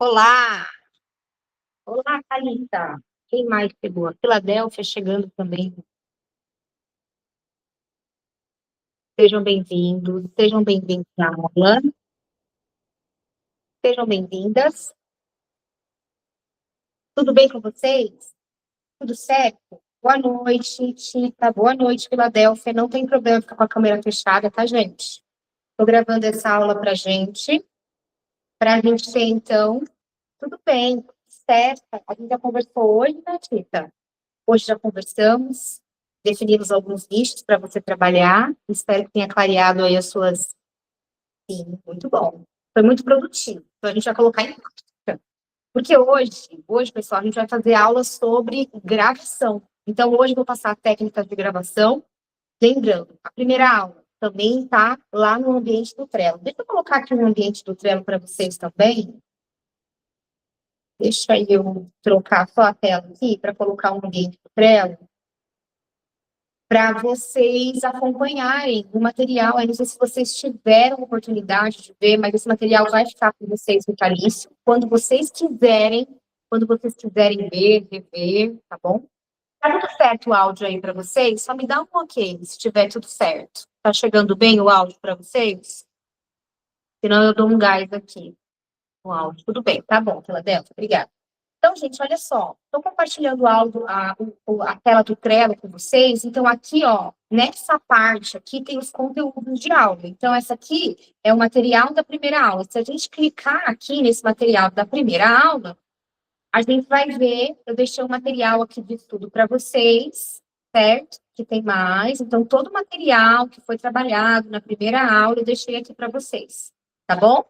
Olá! Olá, Thalita! Quem mais chegou? A Filadélfia chegando também. Sejam bem-vindos à aula, sejam bem-vindas. Tudo bem com vocês? Tudo certo? Boa noite, Tita. Boa noite, Filadélfia. Não tem problema ficar com a câmera fechada, tá, gente? Estou gravando essa aula para a gente ter, então, tudo bem, certo? A gente já conversou hoje, né, Tita? Hoje já conversamos, definimos alguns nichos para você trabalhar. Espero que tenha clareado aí as suas. Sim, muito bom. Foi muito produtivo. Então, a gente vai colocar em prática. Porque hoje, pessoal, a gente vai fazer aulas sobre gravação. Então, hoje eu vou passar técnicas de gravação. Lembrando, a primeira aula também está lá no ambiente do Trello. Deixa eu colocar aqui no ambiente do Trello para vocês também. Deixa eu trocar só a tela aqui para colocar o ambiente do Trello, para vocês acompanharem o material. Eu não sei se vocês tiveram oportunidade de ver, mas esse material vai ficar com vocês no vitalício. Quando vocês quiserem ver, rever, tá bom? Tá tudo certo o áudio aí para vocês? Só me dá um ok se tiver tudo certo. Tá chegando bem o áudio para vocês? Senão eu dou um gás aqui no áudio. Tudo bem, tá bom, Filadélfia, obrigada. Então, gente, olha só, estou compartilhando a tela do Trello com vocês. Então, aqui, ó, nessa parte aqui tem os conteúdos de aula. Então, essa aqui é o material da primeira aula. Se a gente clicar aqui nesse material da primeira aula, a gente vai ver, eu deixei um material aqui de estudo para vocês, certo? Que tem mais. Então, todo o material que foi trabalhado na primeira aula, eu deixei aqui para vocês, tá bom?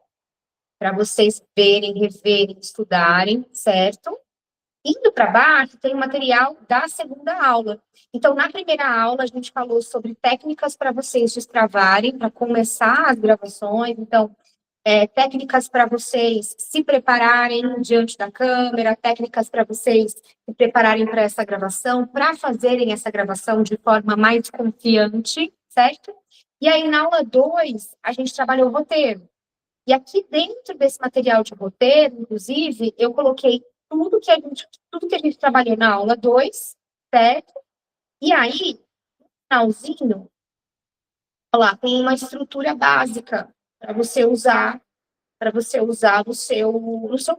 Para vocês verem, reverem, estudarem, certo? Indo para baixo, tem o material da segunda aula. Então, na primeira aula, a gente falou sobre técnicas para vocês destravarem, para começar as gravações. Então, técnicas para vocês se prepararem diante da câmera, técnicas para vocês se prepararem para essa gravação, para fazerem essa gravação de forma mais confiante, certo? E aí, na aula 2, a gente trabalhou o roteiro. E aqui dentro desse material de roteiro, inclusive, eu coloquei tudo que a gente trabalhou na aula 2, certo? E aí, no finalzinho, olha lá, tem uma estrutura básica para você usar no seu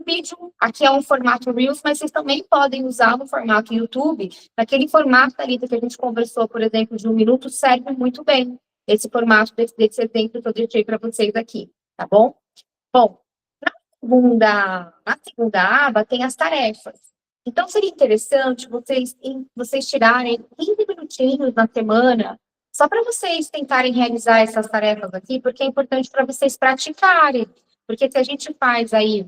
vídeo. Aqui é um formato Reels, mas vocês também podem usar no formato YouTube. Naquele formato ali que a gente conversou, por exemplo, de 1 minuto, serve muito bem. Esse formato desse exemplo que eu deixei para vocês aqui, tá bom? Bom, na segunda aba tem as tarefas. Então, seria interessante vocês tirarem 15 minutinhos na semana, só para vocês tentarem realizar essas tarefas aqui, porque é importante para vocês praticarem. Porque se a gente faz aí,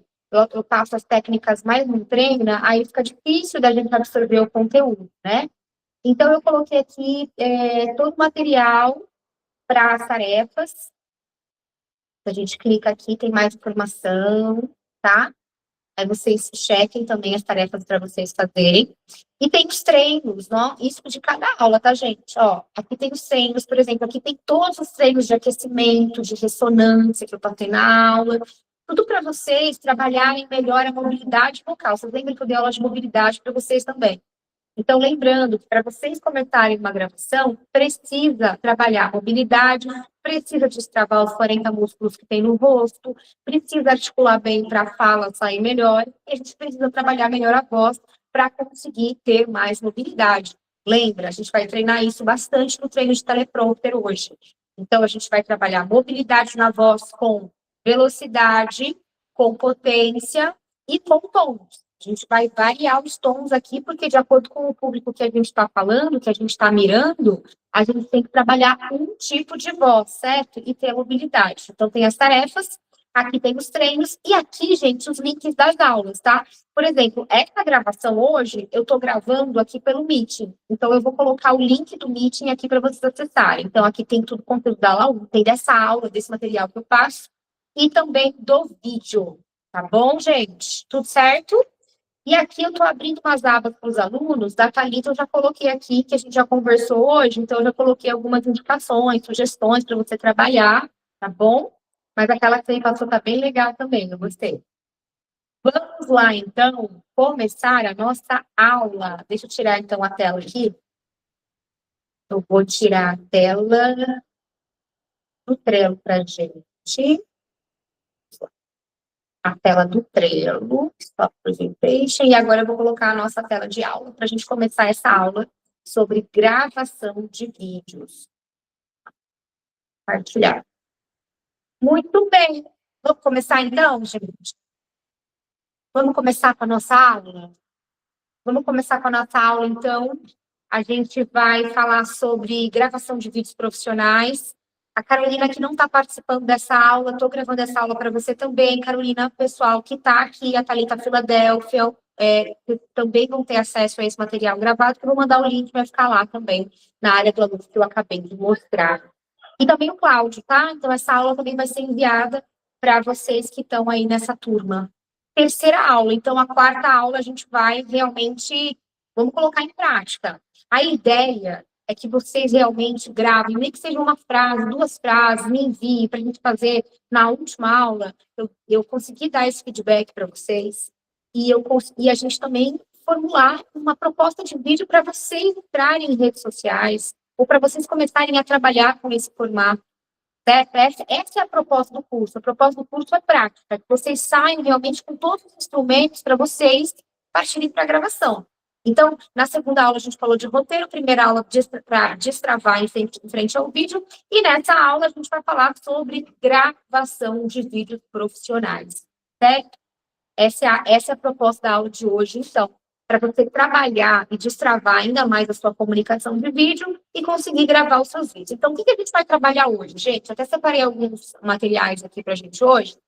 eu passo as técnicas mais no treino, aí fica difícil da gente absorver o conteúdo, né? Então, eu coloquei aqui todo o material para as tarefas. A gente clica aqui, tem mais informação, tá? Aí vocês chequem também as tarefas para vocês fazerem. E tem os treinos, ó, isso de cada aula, tá, gente? Ó, aqui tem os treinos, por exemplo, aqui tem todos os treinos de aquecimento, de ressonância que eu passei na aula. Tudo para vocês trabalharem melhor a mobilidade vocal. Vocês lembram que eu dei aula de mobilidade para vocês também? Então, lembrando que para vocês começarem uma gravação, precisa trabalhar a mobilidade, precisa destravar os 40 músculos que tem no rosto, precisa articular bem para a fala sair melhor, e a gente precisa trabalhar melhor a voz para conseguir ter mais mobilidade. Lembra, a gente vai treinar isso bastante no treino de teleprompter hoje. Então, a gente vai trabalhar mobilidade na voz com velocidade, com potência e com tons. A gente vai variar os tons aqui, porque de acordo com o público que a gente está falando, que a gente está mirando, a gente tem que trabalhar um tipo de voz, certo? E ter a mobilidade. Então, tem as tarefas, aqui tem os treinos, e aqui, gente, os links das aulas, tá? Por exemplo, essa gravação hoje, eu estou gravando aqui pelo Meeting. Então, eu vou colocar o link do Meeting aqui para vocês acessarem. Então, aqui tem tudo o conteúdo da aula, tem dessa aula, desse material que eu passo, e também do vídeo. Tá bom, gente? Tudo certo? E aqui eu estou abrindo umas abas para os alunos. Da Thalita eu já coloquei aqui, que a gente já conversou hoje, então eu já coloquei algumas indicações, sugestões para você trabalhar, tá bom? Mas aquela que você me passou tá bem legal também, eu gostei. Vamos lá, então, começar a nossa aula. Deixa eu tirar, então, a tela aqui. Eu vou tirar a tela do Trello para a gente. A tela do Trello, Stop Presentation. E agora eu vou colocar a nossa tela de aula para a gente começar essa aula sobre gravação de vídeos. Compartilhar. Muito bem. Vamos começar, então, gente? Vamos começar com a nossa aula? Vamos começar com a nossa aula, então. A gente vai falar sobre gravação de vídeos profissionais. A Carolina, que não está participando dessa aula, estou gravando essa aula para você também. Carolina, pessoal que está aqui, a Thalita Filadélfia, que também vão ter acesso a esse material gravado, que eu vou mandar o link, vai ficar lá também, na área do aluno que eu acabei de mostrar. E também o Cláudio, tá? Então, essa aula também vai ser enviada para vocês que estão aí nessa turma. Terceira aula. Então, a quarta aula a gente vai realmente, vamos colocar em prática. A ideia é que vocês realmente gravem, nem que seja uma frase, 2 frases, me enviem para a gente fazer na última aula. Eu consegui dar esse feedback para vocês e a gente também formular uma proposta de vídeo para vocês entrarem em redes sociais ou para vocês começarem a trabalhar com esse formato. Certo? Essa é a proposta do curso. A proposta do curso é prática, que vocês saiam realmente com todos os instrumentos para vocês partirem para a gravação. Então, na segunda aula a gente falou de roteiro, primeira aula para destravar em frente ao vídeo, e nessa aula a gente vai falar sobre gravação de vídeos profissionais, certo? Essa é a proposta da aula de hoje, então, para você trabalhar e destravar ainda mais a sua comunicação de vídeo e conseguir gravar os seus vídeos. Então, o que a gente vai trabalhar hoje, gente? Até separei alguns materiais aqui para a gente hoje.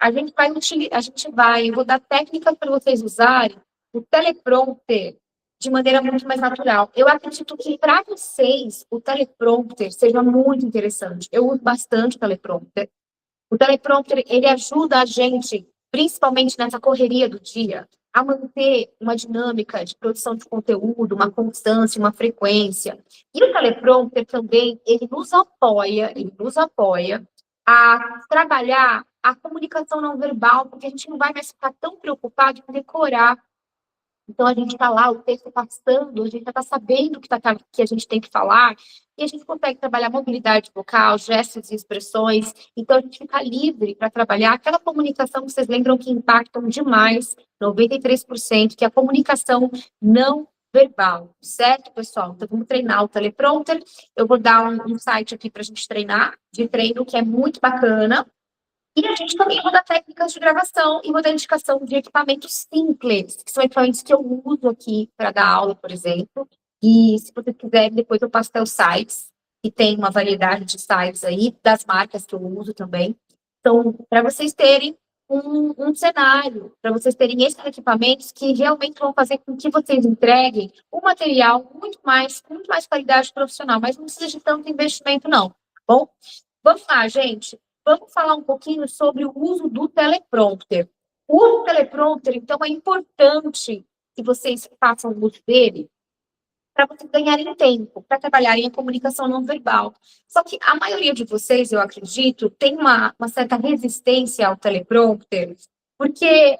Eu vou dar técnicas para vocês usarem o teleprompter de maneira muito mais natural. Eu acredito que para vocês o teleprompter seja muito interessante. Eu uso bastante o teleprompter. O teleprompter, ele ajuda a gente, principalmente nessa correria do dia, a manter uma dinâmica de produção de conteúdo, uma constância, uma frequência. E o teleprompter também, ele nos apoia a trabalhar a comunicação não verbal, porque a gente não vai mais ficar tão preocupado em decorar. Então, a gente está lá, o texto passando, a gente já está sabendo o que a gente tem que falar, e a gente consegue trabalhar mobilidade vocal, gestos e expressões. Então, a gente fica livre para trabalhar aquela comunicação que vocês lembram que impactam demais, 93%, que é a comunicação não verbal, certo, pessoal? Então, vamos treinar o teleprompter. Eu vou dar um site aqui para a gente treinar, de treino, que é muito bacana. E a gente também vou dar técnicas de gravação e vou dar indicação de equipamentos simples, que são equipamentos que eu uso aqui para dar aula, por exemplo. E se vocês quiserem, depois eu passo até os sites, que tem uma variedade de sites aí, das marcas que eu uso também. Então, para vocês terem um cenário, para vocês terem esses equipamentos que realmente vão fazer com que vocês entreguem um material com muito mais qualidade profissional, mas não precisa de tanto investimento, não. Tá bom? Vamos lá, gente. Vamos falar um pouquinho sobre o uso do teleprompter. O uso do teleprompter, então, é importante que vocês façam uso dele para vocês ganharem tempo, para trabalharem a comunicação não verbal. Só que a maioria de vocês, eu acredito, tem uma certa resistência ao teleprompter, porque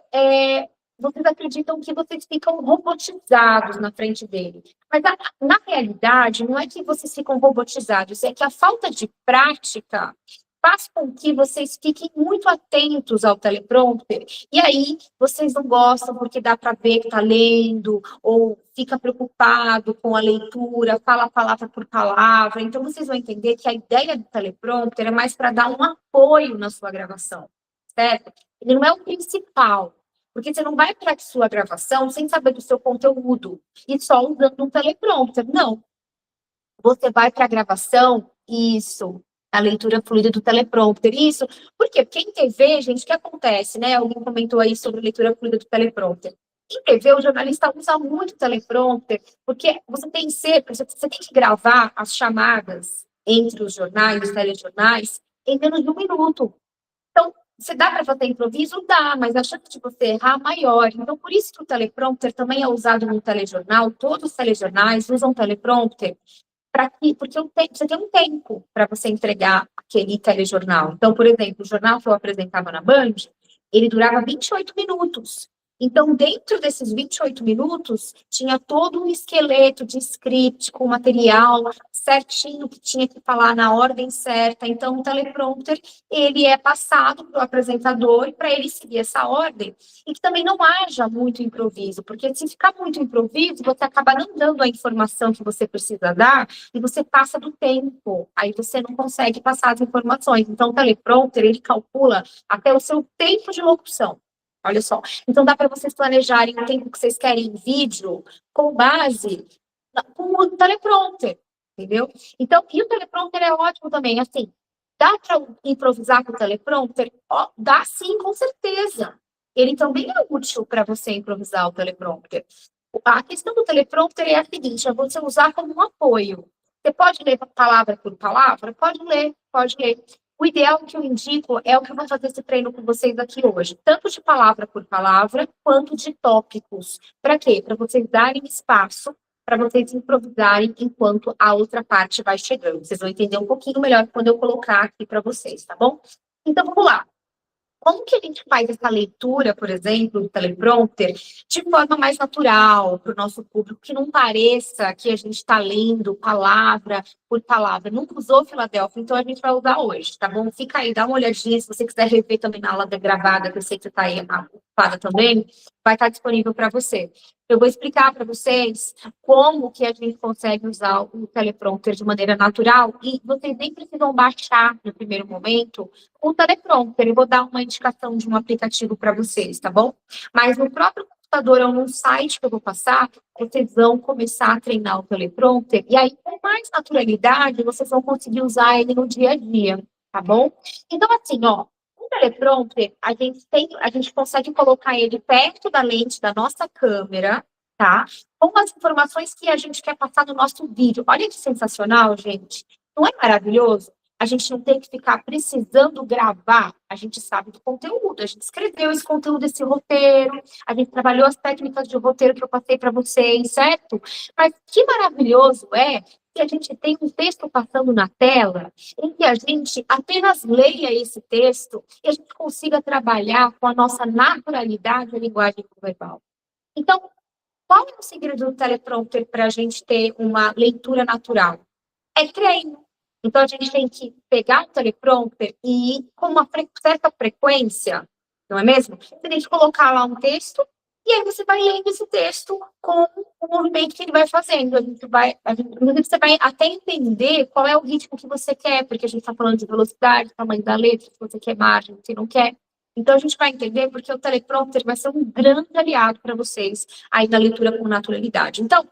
vocês acreditam que vocês ficam robotizados na frente dele. Mas, na realidade, não é que vocês ficam robotizados, é que a falta de prática faz com que vocês fiquem muito atentos ao teleprompter, e aí vocês não gostam porque dá para ver que está lendo, ou fica preocupado com a leitura, fala palavra por palavra. Então, vocês vão entender que a ideia do teleprompter é mais para dar um apoio na sua gravação, certo? Ele não é o principal, porque você não vai para a sua gravação sem saber do seu conteúdo, e só usando um teleprompter. Não. Você vai para a gravação, isso, a leitura fluida do teleprompter. Isso, por quê? Porque em TV, gente, o que acontece, né? Alguém comentou aí sobre a leitura fluida do teleprompter. Em TV, o jornalista usa muito o teleprompter, porque você tem que gravar as chamadas entre os jornais, os telejornais, em menos de 1 minuto. Então, você dá para fazer improviso? Dá, mas a chance de você errar é maior. Então, por isso que o teleprompter também é usado no telejornal. Todos os telejornais usam teleprompter, porque você tem um tempo para você entregar aquele telejornal. Então, por exemplo, o jornal que eu apresentava na Band, ele durava 28 minutos. Então, dentro desses 28 minutos, tinha todo um esqueleto de script com material certinho que tinha que falar na ordem certa. Então, o teleprompter, ele é passado para o apresentador para ele seguir essa ordem e que também não haja muito improviso, porque se ficar muito improviso, você acaba não dando a informação que você precisa dar e você passa do tempo. Aí você não consegue passar as informações. Então, o teleprompter, ele calcula até o seu tempo de locução. Olha só. Então, dá para vocês planejarem o tempo que vocês querem em vídeo com base com o teleprompter, entendeu? Então, e o teleprompter é ótimo também, assim, dá para improvisar com o teleprompter? Ó, dá sim, com certeza. Ele também é útil para você improvisar o teleprompter. A questão do teleprompter é a seguinte, é você usar como um apoio. Você pode ler palavra por palavra? Pode ler, pode ler. O ideal que eu indico é o que eu vou fazer esse treino com vocês aqui hoje, tanto de palavra por palavra, quanto de tópicos. Para quê? Para vocês darem espaço, para vocês improvisarem enquanto a outra parte vai chegando. Vocês vão entender um pouquinho melhor quando eu colocar aqui para vocês, tá bom? Então, vamos lá. Como que a gente faz essa leitura, por exemplo, do teleprompter, de forma mais natural para o nosso público, que não pareça que a gente está lendo palavra por palavra. Nunca usou Filadélfia, então a gente vai usar hoje, tá bom? Fica aí, dá uma olhadinha, se você quiser rever também na aula da gravada, que eu sei que você está aí ocupada também, vai estar disponível para você. Eu vou explicar para vocês como que a gente consegue usar o teleprompter de maneira natural e vocês nem precisam baixar no primeiro momento o teleprompter. Eu vou dar uma indicação de um aplicativo para vocês, tá bom? Mas no próprio computador ou no site que eu vou passar, vocês vão começar a treinar o teleprompter e aí, com mais naturalidade, vocês vão conseguir usar ele no dia a dia, tá bom? Então, assim, ó, o teleprompter, a gente consegue colocar ele perto da lente da nossa câmera, tá? Com as informações que a gente quer passar no nosso vídeo. Olha que sensacional, gente. Não é maravilhoso? A gente não tem que ficar precisando gravar. A gente sabe do conteúdo, a gente escreveu esse conteúdo, esse roteiro, a gente trabalhou as técnicas de roteiro que eu passei para vocês, certo? Mas que maravilhoso é que a gente tem um texto passando na tela, em que a gente apenas leia esse texto e a gente consiga trabalhar com a nossa naturalidade a linguagem verbal. Então, qual é o segredo do teleprompter para a gente ter uma leitura natural? É treino. Então, a gente tem que pegar o teleprompter e ir com uma certa frequência, não é mesmo? Você tem que colocar lá um texto e aí você vai lendo esse texto com o movimento que ele vai fazendo. Inclusive, você vai até entender qual é o ritmo que você quer, porque a gente está falando de velocidade, tamanho da letra, se você quer margem, se não quer. Então, a gente vai entender porque o teleprompter vai ser um grande aliado para vocês aí na leitura com naturalidade. Então,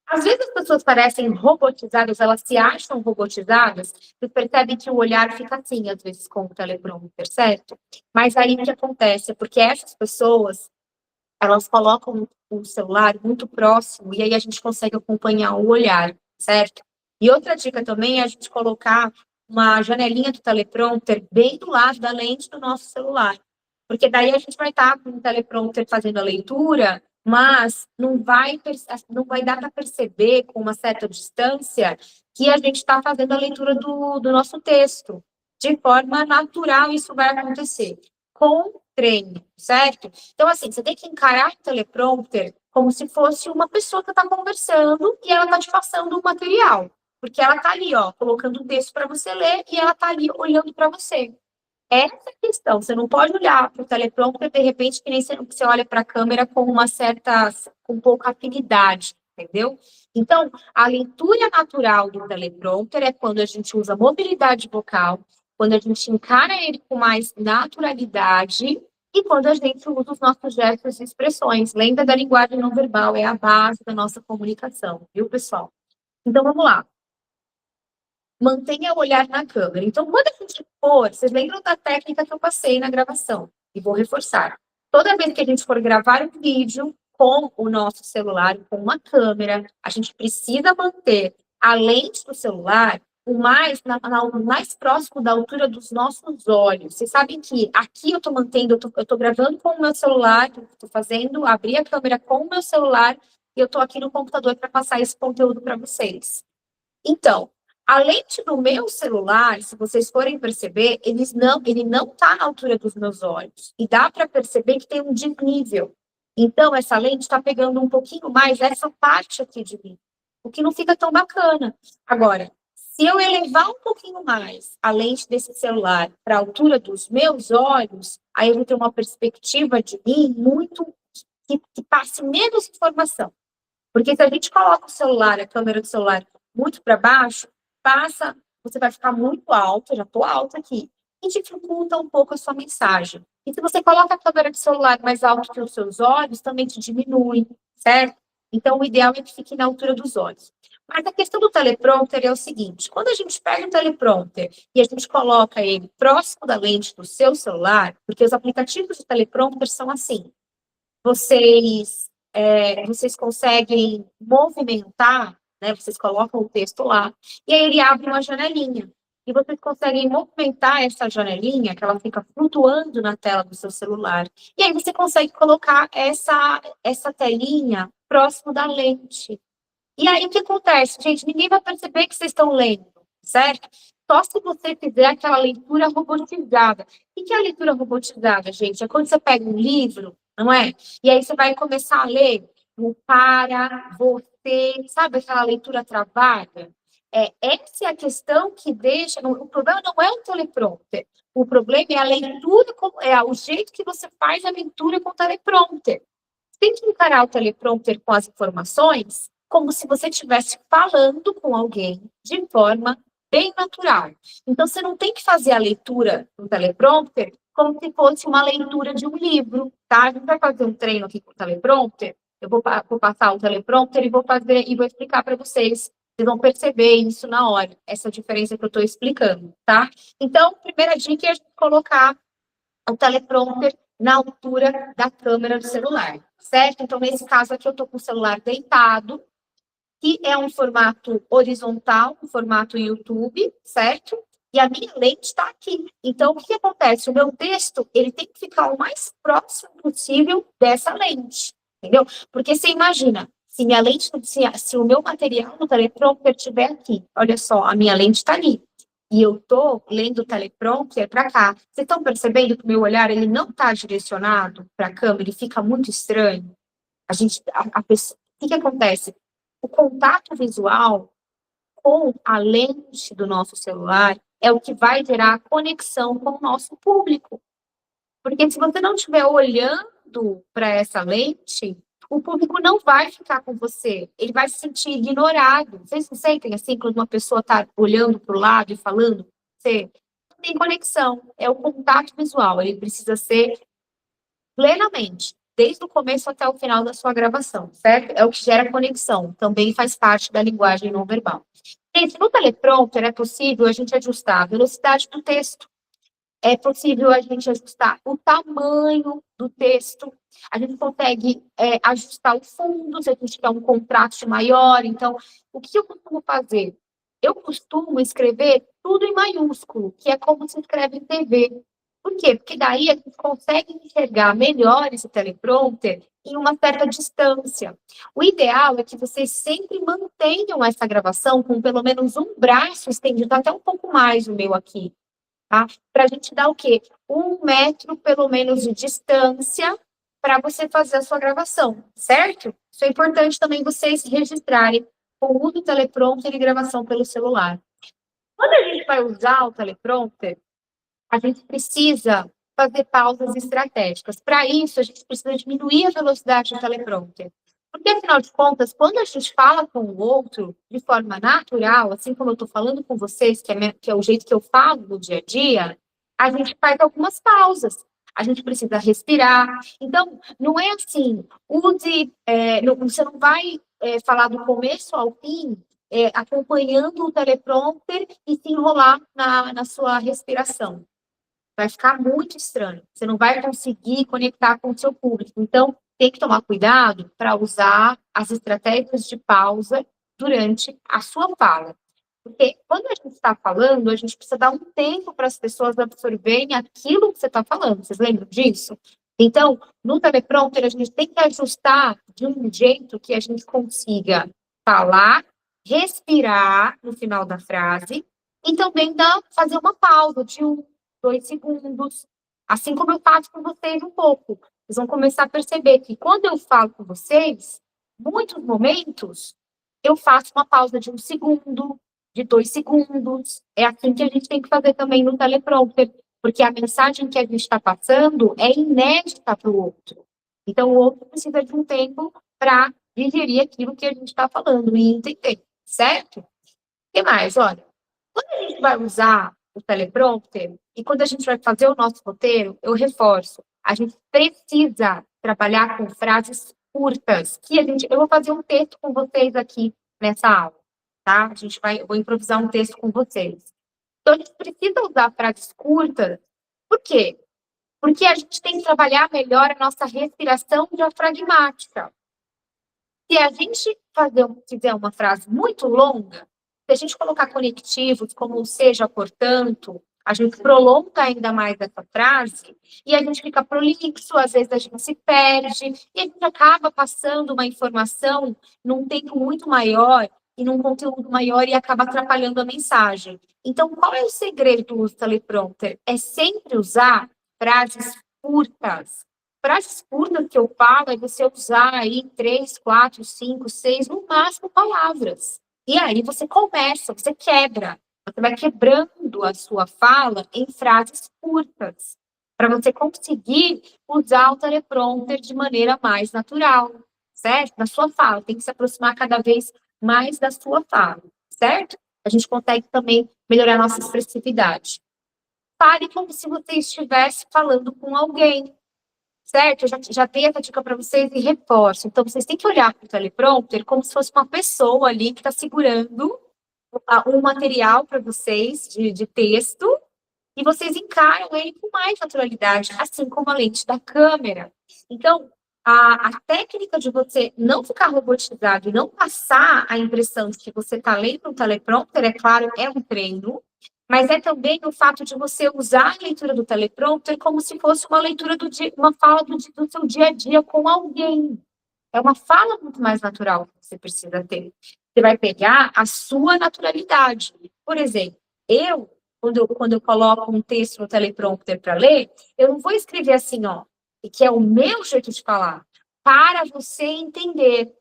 às vezes as pessoas parecem robotizadas, elas se acham robotizadas, você percebe que o olhar fica assim, às vezes, com o teleprompter, certo? Mas aí o que acontece é porque essas pessoas, elas colocam o celular muito próximo e aí a gente consegue acompanhar o olhar, certo? E outra dica também é a gente colocar uma janelinha do teleprompter bem do lado da lente do nosso celular. Porque daí a gente vai estar com o teleprompter fazendo a leitura, mas não vai dar para perceber com uma certa distância que a gente está fazendo a leitura do nosso texto. De forma natural, isso vai acontecer. Com treino, certo? Então, assim, você tem que encarar o teleprompter como se fosse uma pessoa que está conversando e ela está te passando o material. Porque ela está ali, ó, colocando um texto para você ler e ela está ali olhando para você. Essa é a questão. Você não pode olhar para o teleprompter, de repente, que nem você olha para a câmera com com pouca afinidade, entendeu? Então, a leitura natural do teleprompter é quando a gente usa mobilidade vocal, quando a gente encara ele com mais naturalidade e quando a gente usa os nossos gestos e expressões. Lembra da linguagem não verbal, é a base da nossa comunicação, viu, pessoal? Então, vamos lá. Mantenha o olhar na câmera. Então, quando a gente for, vocês lembram da técnica que eu passei na gravação? E vou reforçar. Toda vez que a gente for gravar um vídeo com o nosso celular, com uma câmera, a gente precisa manter a lente do celular o mais próximo da altura dos nossos olhos. Vocês sabem que aqui eu estou mantendo, eu estou gravando com o meu celular, estou fazendo, abrir a câmera com o meu celular, e eu estou aqui no computador para passar esse conteúdo para vocês. Então, A lente do meu celular, se vocês forem perceber, ele não está na altura dos meus olhos. E dá para perceber que tem um desnível. Então, essa lente está pegando um pouquinho mais essa parte aqui de mim, o que não fica tão bacana. Agora, se eu elevar um pouquinho mais a lente desse celular para a altura dos meus olhos, aí eu vou ter uma perspectiva de mim muito que passe menos informação. Porque se a gente coloca o celular, a câmera do celular, muito para baixo, você vai ficar muito alto, já estou alta aqui, e dificulta um pouco a sua mensagem. E se você coloca a câmera do celular mais alto que os seus olhos, também te diminui, certo? Então, o ideal é que fique na altura dos olhos. Mas a questão do teleprompter é o seguinte, quando a gente pega o teleprompter e a gente coloca ele próximo da lente do seu celular, porque os aplicativos de teleprompter são assim, vocês conseguem movimentar, né? Vocês colocam o texto lá, e aí ele abre uma janelinha. E vocês conseguem movimentar essa janelinha, que ela fica flutuando na tela do seu celular. E aí você consegue colocar essa telinha próximo da lente. E aí o que acontece, gente? Ninguém vai perceber que vocês estão lendo, certo? Só se você fizer aquela leitura robotizada. O que é a leitura robotizada, gente? É quando você pega um livro, não é? E aí você vai começar a ler o para, você, sabe aquela leitura travada? Essa é a questão que deixa. O problema não é o teleprompter. O problema é a leitura, o jeito que você faz a leitura com o teleprompter. Você tem que encarar o teleprompter com as informações como se você estivesse falando com alguém de forma bem natural. Então, você não tem que fazer a leitura do teleprompter como se fosse uma leitura de um livro, tá? A gente vai fazer um treino aqui com o teleprompter, eu vou passar o teleprompter e vou explicar para vocês. Vocês vão perceber isso na hora, essa diferença que eu estou explicando, tá? Então, primeira dica é a gente colocar o teleprompter na altura da câmera do celular, certo? Então, nesse caso aqui, eu estou com o celular deitado, que é um formato horizontal, um formato YouTube, certo? E a minha lente está aqui. Então, o que acontece? O meu texto, ele tem que ficar o mais próximo possível dessa lente, entendeu? Porque você imagina, se minha lente, se o meu material no teleprompter estiver aqui, olha só, a minha lente está ali. E eu estou lendo o teleprompter para cá. Vocês estão percebendo que o meu olhar, ele não está direcionado para a câmera, ele fica muito estranho? O que acontece? O contato visual com a lente do nosso celular é o que vai gerar a conexão com o nosso público. Porque se você não estiver olhando para essa lente, o público não vai ficar com você. Ele vai se sentir ignorado. Vocês não sentem assim, quando uma pessoa está olhando para o lado e falando? Você não tem conexão. É o contato visual. Ele precisa ser plenamente, desde o começo até o final da sua gravação, certo? É o que gera conexão, também faz parte da linguagem não verbal. Gente, no teleprompter é possível a gente ajustar a velocidade do texto, é possível a gente ajustar o tamanho do texto, a gente consegue ajustar o fundo, se a gente quer um contraste maior. Então, o que eu costumo fazer? Eu costumo escrever tudo em maiúsculo, que é como se escreve em TV. Por quê? Porque daí a gente consegue enxergar melhor esse teleprompter em uma certa distância. O ideal é que vocês sempre mantenham essa gravação com pelo menos um braço estendido, até um pouco mais o meu aqui, tá? Para a gente dar o quê? 1 metro, pelo menos, de distância para você fazer a sua gravação, certo? Isso é importante também vocês registrarem o uso do teleprompter e gravação pelo celular. Quando a gente vai usar o teleprompter, a gente precisa fazer pausas estratégicas. Para isso, a gente precisa diminuir a velocidade do teleprompter. Porque, afinal de contas, quando a gente fala com o outro de forma natural, assim como eu estou falando com vocês, que é o jeito que eu falo no dia a dia, a gente faz algumas pausas. A gente precisa respirar. Então, não é assim, você não vai falar do começo ao fim, acompanhando o teleprompter e se enrolar na sua respiração. Vai ficar muito estranho. Você não vai conseguir conectar com o seu público. Então, tem que tomar cuidado para usar as estratégias de pausa durante a sua fala. Porque quando a gente está falando, a gente precisa dar um tempo para as pessoas absorverem aquilo que você está falando. Vocês lembram disso? Então, no teleprompter, a gente tem que ajustar de um jeito que a gente consiga falar respirar no final da frase e também fazer uma pausa de 1, 2 segundos, assim como eu faço com vocês um pouco. Vocês vão começar a perceber que quando eu falo com vocês, muitos momentos, eu faço uma pausa de 1 segundo, de 2 segundos. É assim que a gente tem que fazer também no teleprompter, porque a mensagem que a gente está passando é inédita para o outro. Então, o outro precisa de um tempo para digerir aquilo que a gente está falando e entender, certo? O que mais? Olha, quando a gente vai usar o teleprompter e quando a gente vai fazer o nosso roteiro, eu reforço, a gente precisa trabalhar com frases curtas, eu vou fazer um texto com vocês aqui nessa aula, tá? Eu vou improvisar um texto com vocês. Então, a gente precisa usar frases curtas, por quê? Porque a gente tem que trabalhar melhor a nossa respiração diafragmática. Se a gente fizer uma frase muito longa, se a gente colocar conectivos, como seja, portanto, a gente prolonga ainda mais essa frase e a gente fica prolixo, às vezes a gente se perde e a gente acaba passando uma informação num tempo muito maior e num conteúdo maior e acaba atrapalhando a mensagem. Então, qual é o segredo do uso do teleprompter? É sempre usar frases curtas. Frases curtas que eu falo é você usar aí 3, 4, 5, 6, no máximo palavras. E aí você começa, você quebra. Você vai quebrando a sua fala em frases curtas, para você conseguir usar o teleprompter de maneira mais natural, certo? Na sua fala, tem que se aproximar cada vez mais da sua fala, certo? A gente consegue também melhorar a nossa expressividade. Fale como se você estivesse falando com alguém, certo? Eu já dei essa dica para vocês e reforço. Então, vocês têm que olhar para o teleprompter como se fosse uma pessoa ali que está segurando um material para vocês de texto e vocês encaram ele com mais naturalidade, assim como a lente da câmera. Então, a técnica de você não ficar robotizado e não passar a impressão de que você está lendo um teleprompter, é claro, é um treino, mas é também o fato de você usar a leitura do teleprompter como se fosse uma leitura uma fala do seu dia a dia com alguém. É uma fala muito mais natural que você precisa ter. Você vai pegar a sua naturalidade. Por exemplo, quando eu coloco um texto no teleprompter para ler, eu não vou escrever assim, ó, que é o meu jeito de falar, para você entender.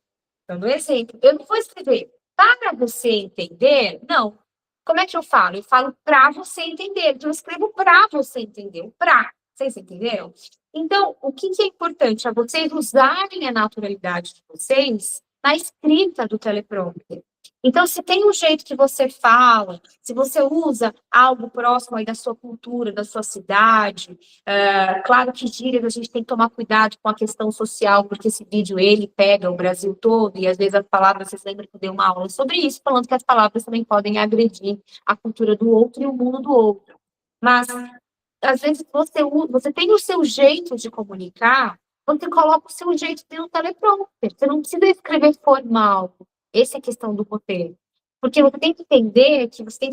Dando exemplo, eu não vou escrever para você entender, não. Como é que eu falo? Eu falo para você entender. Então, eu escrevo para você entender. Para. Vocês entenderam? Então, o que é importante é vocês usarem a naturalidade de vocês na escrita do teleprompter. Então, se tem um jeito que você fala, se você usa algo próximo aí da sua cultura, da sua cidade, claro que gírias a gente tem que tomar cuidado com a questão social, porque esse vídeo ele pega o Brasil todo e às vezes as palavras, vocês lembram que eu dei uma aula sobre isso, falando que as palavras também podem agredir a cultura do outro e o mundo do outro. Mas às vezes você tem o seu jeito de comunicar, você coloca o seu jeito dentro do teleprompter. Você não precisa escrever formal. Essa é a questão do roteiro. Porque você tem que entender que você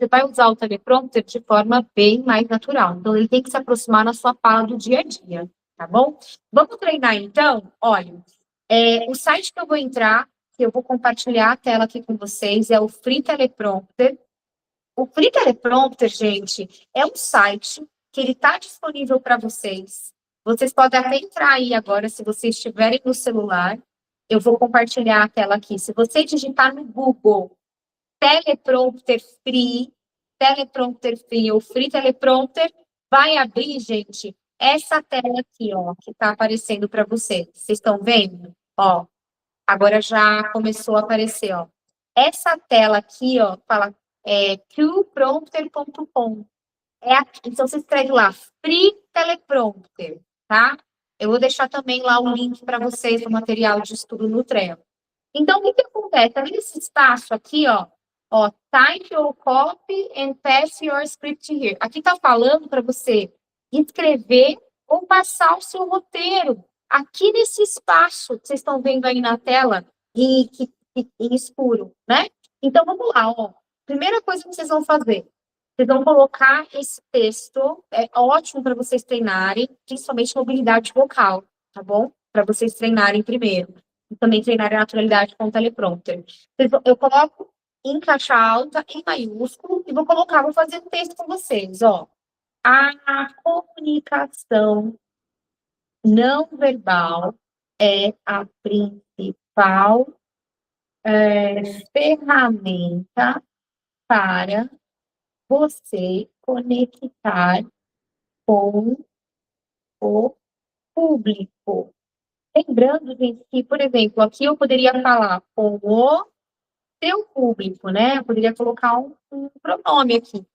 vai usar o teleprompter de forma bem mais natural. Então, ele tem que se aproximar na sua fala do dia a dia, tá bom? Vamos treinar, então? Olha, o site que eu vou entrar, que eu vou compartilhar a tela aqui com vocês, é o Free Teleprompter. O Free Teleprompter, gente, é um site que ele está disponível para vocês. Vocês podem até entrar aí agora, se vocês estiverem no celular. Eu vou compartilhar a tela aqui. Se você digitar no Google teleprompter free ou free teleprompter, vai abrir, gente, essa tela aqui, ó, que está aparecendo para vocês. Vocês estão vendo? Ó, agora já começou a aparecer, ó. Essa tela aqui, ó, fala qprompter.com. Então, você escreve lá, Free Teleprompter, tá? Eu vou deixar também lá o link para vocês do material de estudo no Trello. Então, o que acontece? Tá vendo esse espaço aqui, ó, type your copy and pass your script here. Aqui está falando para você escrever ou passar o seu roteiro. Aqui nesse espaço que vocês estão vendo aí na tela, em escuro, né? Então, vamos lá, ó. Primeira coisa que vocês vão fazer, vocês vão colocar esse texto, é ótimo para vocês treinarem, principalmente mobilidade vocal, tá bom? Para vocês treinarem primeiro. e também treinar a naturalidade com o teleprompter. Eu coloco em caixa alta, em maiúsculo, e vou fazer um texto com vocês, ó. A comunicação não verbal é a principal ferramenta para você conectar com o público. Lembrando, gente, que, por exemplo, aqui eu poderia falar com o seu público, né? Eu poderia colocar um pronome aqui.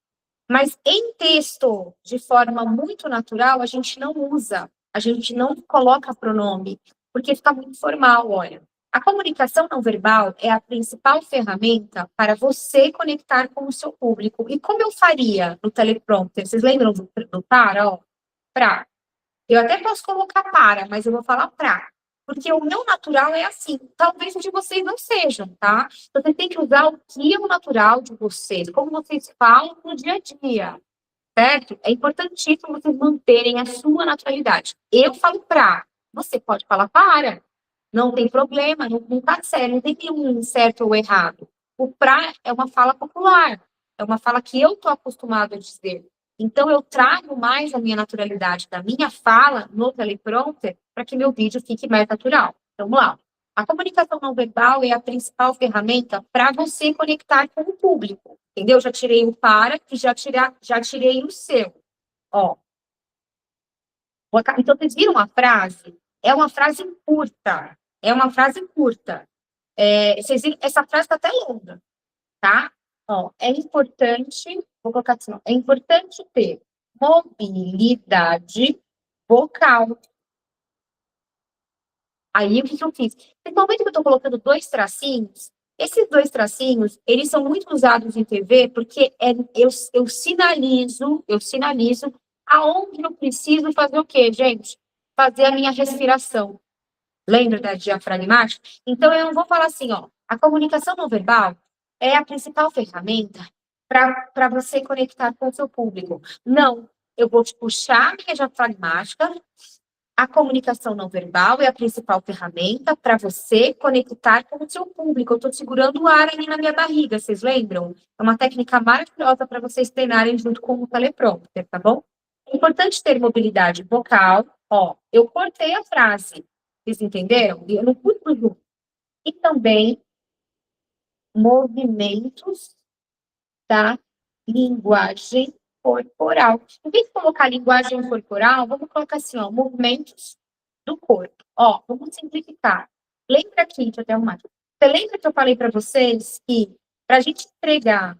Mas em texto, de forma muito natural, a gente não usa, a gente não coloca pronome, porque fica muito formal, olha. A comunicação não verbal é a principal ferramenta para você conectar com o seu público. E como eu faria no teleprompter? Vocês lembram do para, ó? Para. Eu até posso colocar para, mas eu vou falar para. Porque o meu natural é assim. Talvez o de vocês não sejam, tá? Então, você tem que usar o que é o natural de vocês, como vocês falam no dia a dia, certo? É importantíssimo vocês manterem a sua naturalidade. Eu falo para, você pode falar para. Não tem problema, não tá certo, não tem nenhum certo ou errado. O para é uma fala popular, é uma fala que eu estou acostumado a dizer. Então, eu trago mais a minha naturalidade da minha fala no teleprompter para que meu vídeo fique mais natural. Então, vamos lá. A comunicação não verbal é a principal ferramenta para você conectar com o público. Entendeu? Já tirei o para e já tirei o seu. Ó. Então, vocês viram a frase? É uma frase curta. É uma frase curta. Vocês viram? Essa frase está até longa, tá? Ó, é importante, vou colocar assim, ó, é importante ter mobilidade vocal. Aí, o que eu fiz? Principalmente que eu estou colocando dois tracinhos, esses dois tracinhos, eles são muito usados em TV, porque eu sinalizo aonde eu preciso fazer o quê, gente? Fazer a minha respiração. Lembra da diafragmática? Então, eu não vou falar assim, ó, a comunicação não verbal é a principal ferramenta para você conectar com o seu público. Não, eu vou te puxar a minha diafragmática, a comunicação não verbal é a principal ferramenta para você conectar com o seu público. Eu estou segurando o ar ali na minha barriga, vocês lembram? É uma técnica maravilhosa para vocês treinarem junto com o teleprompter, tá bom? É importante ter mobilidade vocal. Ó, eu cortei a frase. Vocês entenderam? Eu não pus junto. E também movimentos da linguagem corporal. Em vez de colocar linguagem corporal, vamos colocar assim, ó, movimentos do corpo. Ó, vamos simplificar. Lembra aqui, deixa eu até arrumar. Você lembra que eu falei para vocês que para a gente entregar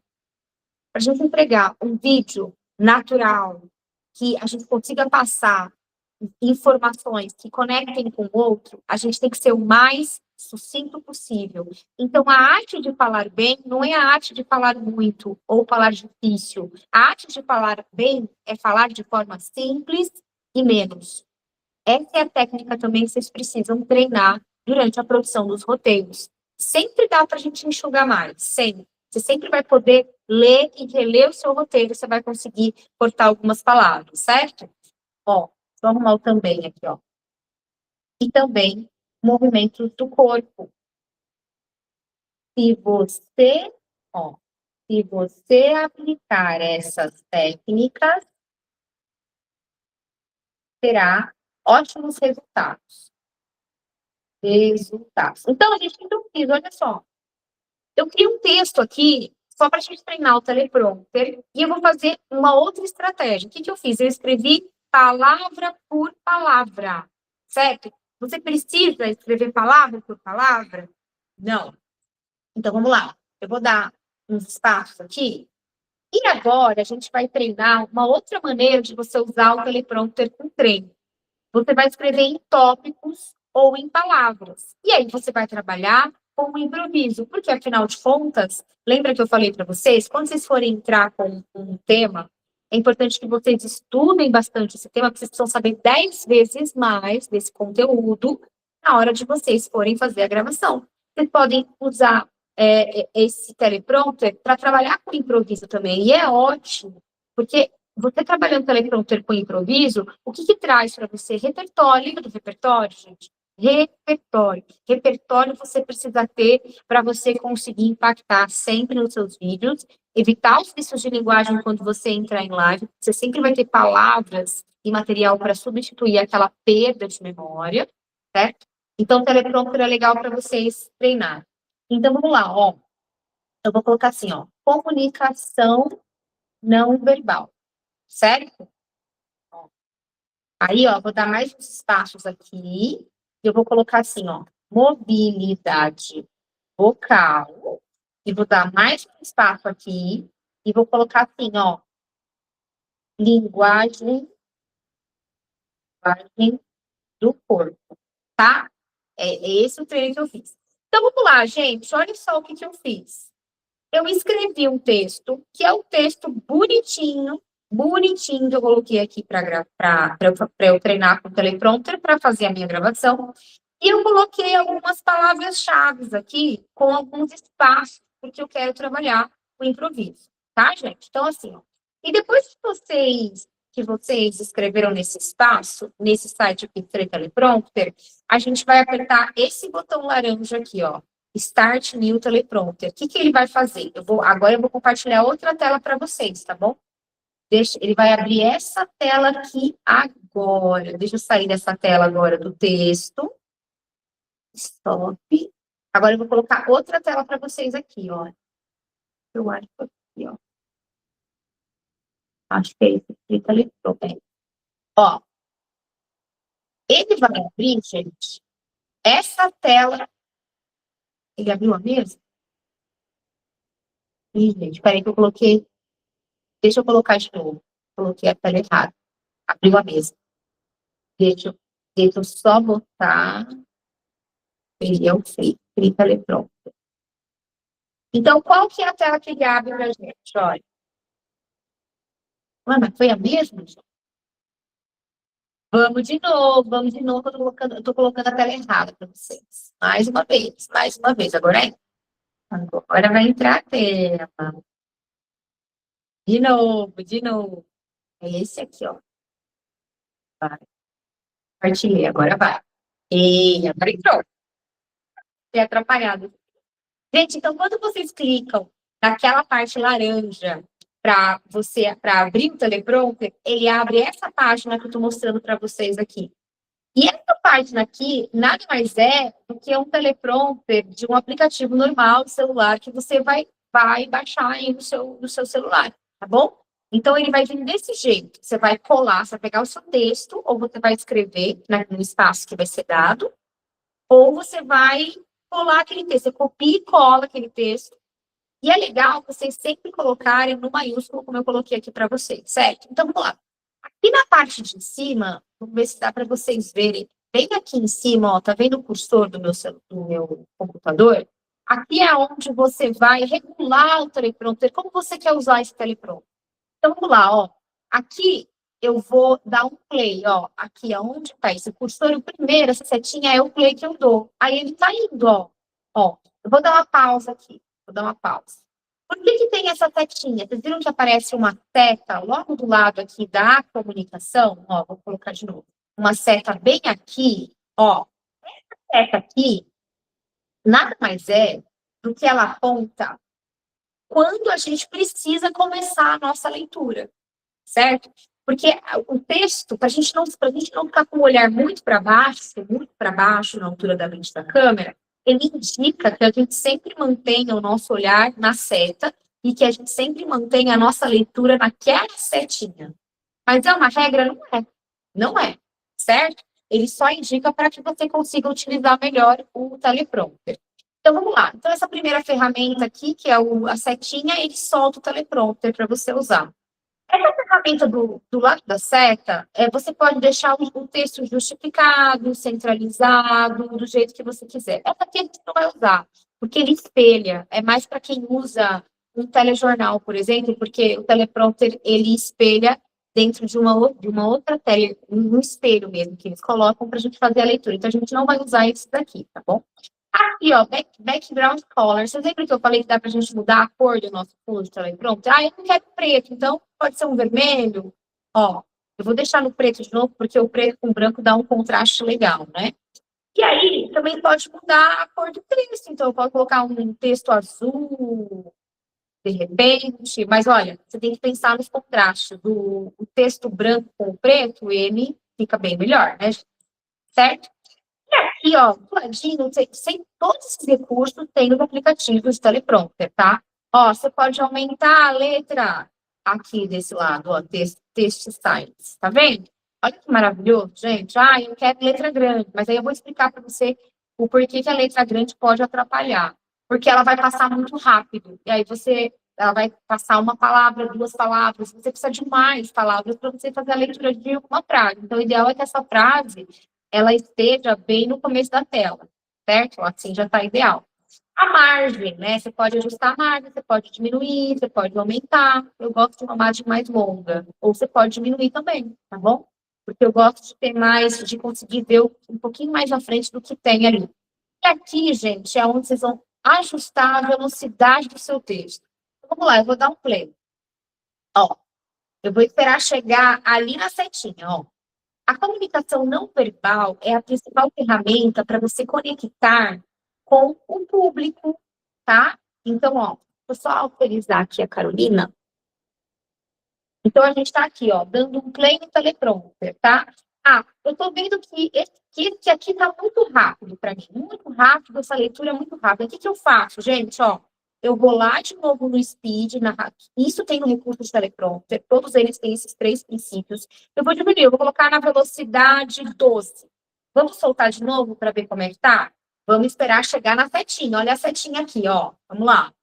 um vídeo natural, que a gente consiga passar informações que conectem com o outro, a gente tem que ser o mais sucinto possível. Então, a arte de falar bem não é a arte de falar muito ou falar difícil. A arte de falar bem é falar de forma simples e menos. Essa é a técnica também que vocês precisam treinar durante a produção dos roteiros. Sempre dá para a gente enxugar mais, sempre. Você sempre vai poder ler e reler o seu roteiro, você vai conseguir cortar algumas palavras, certo? Ó, vou arrumar o também aqui, ó. E também movimentos do corpo. Se você aplicar essas técnicas, terá ótimos resultados. Então, a gente improvisa, olha só. Eu crio um texto aqui, só para a gente treinar o teleprompter, e eu vou fazer uma outra estratégia. O que eu fiz? Eu escrevi palavra por palavra, certo? Você precisa escrever palavra por palavra? Não. Então, vamos lá. Eu vou dar uns espaços aqui. E agora, a gente vai treinar uma outra maneira de você usar o teleprompter com treino. Você vai escrever em tópicos ou em palavras. E aí, você vai trabalhar com o improviso. Porque, afinal de contas, lembra que eu falei para vocês? Quando vocês forem entrar com um tema, é importante que vocês estudem bastante esse tema, porque vocês precisam saber 10 vezes mais desse conteúdo na hora de vocês forem fazer a gravação. Vocês podem usar esse teleprompter para trabalhar com improviso também. E é ótimo, porque você trabalhando teleprompter com improviso, o que traz para você? Repertório. Lembra do repertório, gente? repertório. Repertório você precisa ter para você conseguir impactar sempre nos seus vídeos, evitar os vícios de linguagem quando você entrar em live. Você sempre vai ter palavras e material para substituir aquela perda de memória, certo? Então, o teleprompter é legal para vocês treinar. Então, vamos lá, ó. Eu vou colocar assim, ó. Comunicação não verbal, certo? Aí, ó, vou dar mais uns espaços aqui. Eu vou colocar assim, ó, mobilidade vocal. E vou dar mais um espaço aqui. E vou colocar assim, ó, linguagem do corpo, tá? É esse o treino que eu fiz. Então, vamos lá, gente. Olha só o que eu fiz. Eu escrevi um texto, que é um texto bonitinho, bonitinho, que eu coloquei aqui para eu treinar com o teleprompter, para fazer a minha gravação. E eu coloquei algumas palavras-chave aqui, com alguns espaços, porque eu quero trabalhar o improviso, tá, gente? Então, assim, ó. E depois que vocês escreveram nesse espaço, nesse site aqui, Teleprompter, a gente vai apertar esse botão laranja aqui, ó. Start New Teleprompter. O que ele vai fazer? Agora eu vou compartilhar outra tela para vocês, tá bom? Ele vai abrir essa tela aqui agora. Deixa eu sair dessa tela agora do texto. Stop. Agora eu vou colocar outra tela para vocês aqui, ó. Eu acho que aqui, ó. Acho que é esse aqui, Teleprompter. Ó. Ele vai abrir, gente, essa tela. Ele abriu a mesa? Ih, gente, peraí que eu coloquei. Deixa eu colocar de novo. Coloquei a tela errada. Abriu a mesa. Deixa eu só botar. Ele é o free teleprompter. Então, qual que é a tela que ele abre pra gente? Olha. Ana, foi a mesma? Vamos de novo. Eu tô colocando a tela errada para vocês. Mais uma vez. Agora vai entrar a tela. De novo. É esse aqui, ó. Vai. Compartilhei, agora vai. E agora entrou. Tem atrapalhado. Gente, então quando vocês clicam naquela parte laranja para abrir o teleprompter, ele abre essa página que eu estou mostrando para vocês aqui. E essa página aqui nada mais é do que um teleprompter de um aplicativo normal de celular que você vai baixar aí no seu celular, tá bom? Então, ele vai vir desse jeito. Você vai colar, você vai pegar o seu texto, ou você vai escrever no espaço que vai ser dado, ou você vai colar aquele texto. Você copia e cola aquele texto. E é legal vocês sempre colocarem no maiúsculo, como eu coloquei aqui para vocês, certo? Então, vamos lá. Aqui na parte de cima, vamos ver se dá para vocês verem. Bem aqui em cima, ó, tá vendo o cursor do meu computador? Aqui é onde você vai regular o teleprompter, como você quer usar esse teleprompter. Então, vamos lá, ó. Aqui eu vou dar um play, ó. Aqui onde tá esse cursor, o primeiro, essa setinha é o play que eu dou. Aí ele tá indo, ó. Ó, eu vou dar uma pausa aqui. Vou dar uma pausa. Por que tem essa setinha? Vocês viram que aparece uma seta logo do lado aqui da comunicação? Ó, vou colocar de novo. Uma seta bem aqui, ó. Essa seta aqui nada mais é do que ela aponta quando a gente precisa começar a nossa leitura, certo? Porque o texto, para a gente não ficar com o olhar muito para baixo, na altura da mente da câmera, ele indica que a gente sempre mantenha o nosso olhar na seta e que a gente sempre mantenha a nossa leitura naquela setinha. Mas é uma regra? Não é. Não é, certo? Ele só indica para que você consiga utilizar melhor o teleprompter. Então, vamos lá. Então, essa primeira ferramenta aqui, que é a setinha, ele solta o teleprompter para você usar. Essa ferramenta do lado da seta, você pode deixar o texto justificado, centralizado, do jeito que você quiser. Essa aqui a gente não vai usar, porque ele espelha. É mais para quem usa um telejornal, por exemplo, porque o teleprompter, ele espelha dentro de uma outra tela, um espelho mesmo, que eles colocam para a gente fazer a leitura. Então, a gente não vai usar esse daqui, tá bom? Aqui, ó, background color. Vocês lembram que eu falei que dá pra gente mudar a cor do nosso fundo de teleprompter? Eu não quero preto, então pode ser um vermelho. Ó, eu vou deixar no preto de novo, porque o preto com branco dá um contraste legal, né? E aí, também pode mudar a cor do texto. Então, eu posso colocar um texto azul, de repente. Mas, olha, você tem que pensar nos contrastes. O texto branco com o preto, ele fica bem melhor, né? Certo? E aqui, ó, do ladinho, sem todos esses recursos, tem os aplicativos de teleprompter, tá? Ó, você pode aumentar a letra aqui desse lado, ó, text size, tá vendo? Olha que maravilhoso, gente. Ah, eu quero letra grande, mas aí eu vou explicar para você o porquê que a letra grande pode atrapalhar. Porque ela vai passar muito rápido. E aí ela vai passar uma palavra, duas palavras, você precisa de mais palavras para você fazer a leitura de uma frase. Então, o ideal é que essa frase ela esteja bem no começo da tela, certo? Assim já está ideal. A margem, né? Você pode ajustar a margem, você pode diminuir, você pode aumentar. Eu gosto de uma margem mais longa. Ou você pode diminuir também, tá bom? Porque eu gosto de ter mais, de conseguir ver um pouquinho mais à frente do que tem ali. E aqui, gente, é onde vocês vão ajustar a velocidade do seu texto. Então, vamos lá, eu vou dar um play. Ó, eu vou esperar chegar ali na setinha, ó. A comunicação não verbal é a principal ferramenta para você conectar com o público, tá? Então, ó, vou só autorizar aqui a Carolina. Então, a gente está aqui, ó, dando um play no teleprompter, tá? Ah, eu estou vendo que esse aqui está muito rápido para mim, muito rápido, essa leitura é muito rápida. O que que eu faço, gente? Ó, eu vou lá de novo no speed, isso tem no recurso de teleprompter, todos eles têm esses três princípios. Eu vou diminuir, eu vou colocar na velocidade 12. Vamos soltar de novo para ver como é que tá? Vamos esperar chegar na setinha. Olha a setinha aqui, ó. Vamos lá.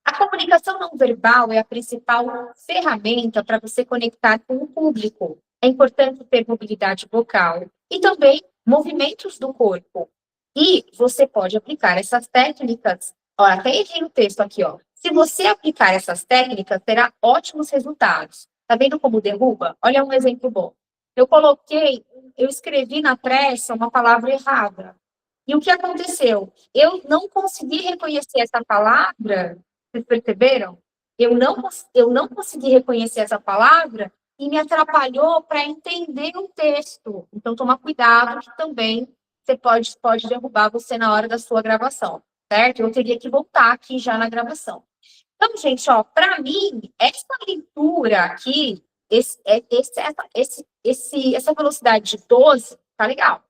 A comunicação não verbal é a principal ferramenta para você conectar com o público. É importante ter mobilidade vocal e também movimentos do corpo. E você pode aplicar essas técnicas. Ó, até errei o texto aqui, ó. Se você aplicar essas técnicas, terá ótimos resultados. Tá vendo como derruba? Olha um exemplo bom. Eu escrevi na pressa uma palavra errada. E o que aconteceu? Eu não consegui reconhecer essa palavra. Vocês perceberam? Eu não consegui reconhecer essa palavra e me atrapalhou para entender o texto. Então, toma cuidado, que também você pode derrubar você na hora da sua gravação, certo? Eu teria que voltar aqui já na gravação. Então, gente, ó, para mim, essa leitura aqui, essa velocidade de 12, tá legal.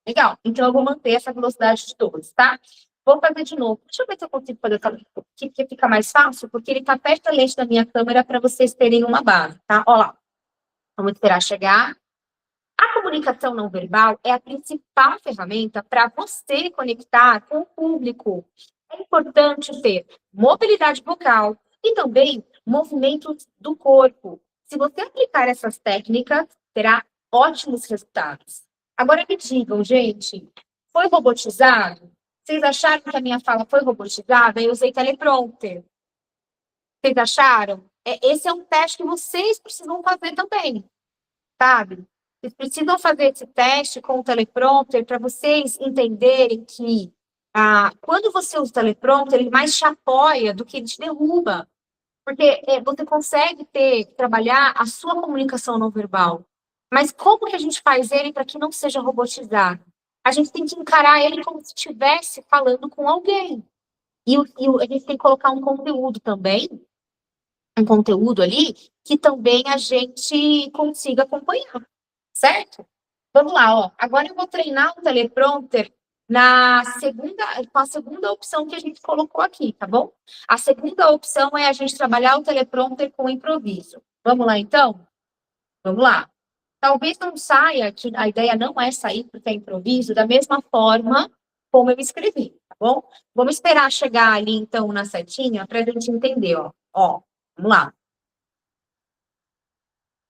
Legal. Então, eu vou manter essa velocidade de 12, tá? Vou fazer de novo. Deixa eu ver se eu consigo fazer aqui, que fica mais fácil, porque ele está perto da lente da minha câmera para vocês terem uma base, tá? Olha lá. Vamos esperar chegar. A comunicação não verbal é a principal ferramenta para você conectar com o público. É importante ter mobilidade vocal e também movimentos do corpo. Se você aplicar essas técnicas, terá ótimos resultados. Agora me digam, gente, foi robotizado? Vocês acharam que a minha fala foi robotizada? Eu usei teleprompter. Vocês acharam? Esse é um teste que vocês precisam fazer também, sabe? Vocês precisam fazer esse teste com o teleprompter para vocês entenderem que quando você usa o teleprompter, ele mais te apoia do que ele te derruba. Porque você consegue trabalhar a sua comunicação não verbal. Mas como que a gente faz ele para que não seja robotizado? A gente tem que encarar ele como se estivesse falando com alguém. A gente tem que colocar um conteúdo também, um conteúdo ali, que também a gente consiga acompanhar, certo? Vamos lá, ó. Agora eu vou treinar o teleprompter com a segunda opção que a gente colocou aqui, tá bom? A segunda opção é a gente trabalhar o teleprompter com improviso. Vamos lá, então? Vamos lá. Talvez não saia, que a ideia não é sair porque é improviso, da mesma forma como eu escrevi, tá bom? Vamos esperar chegar ali, então, na setinha, para a gente entender, ó. Ó, vamos lá.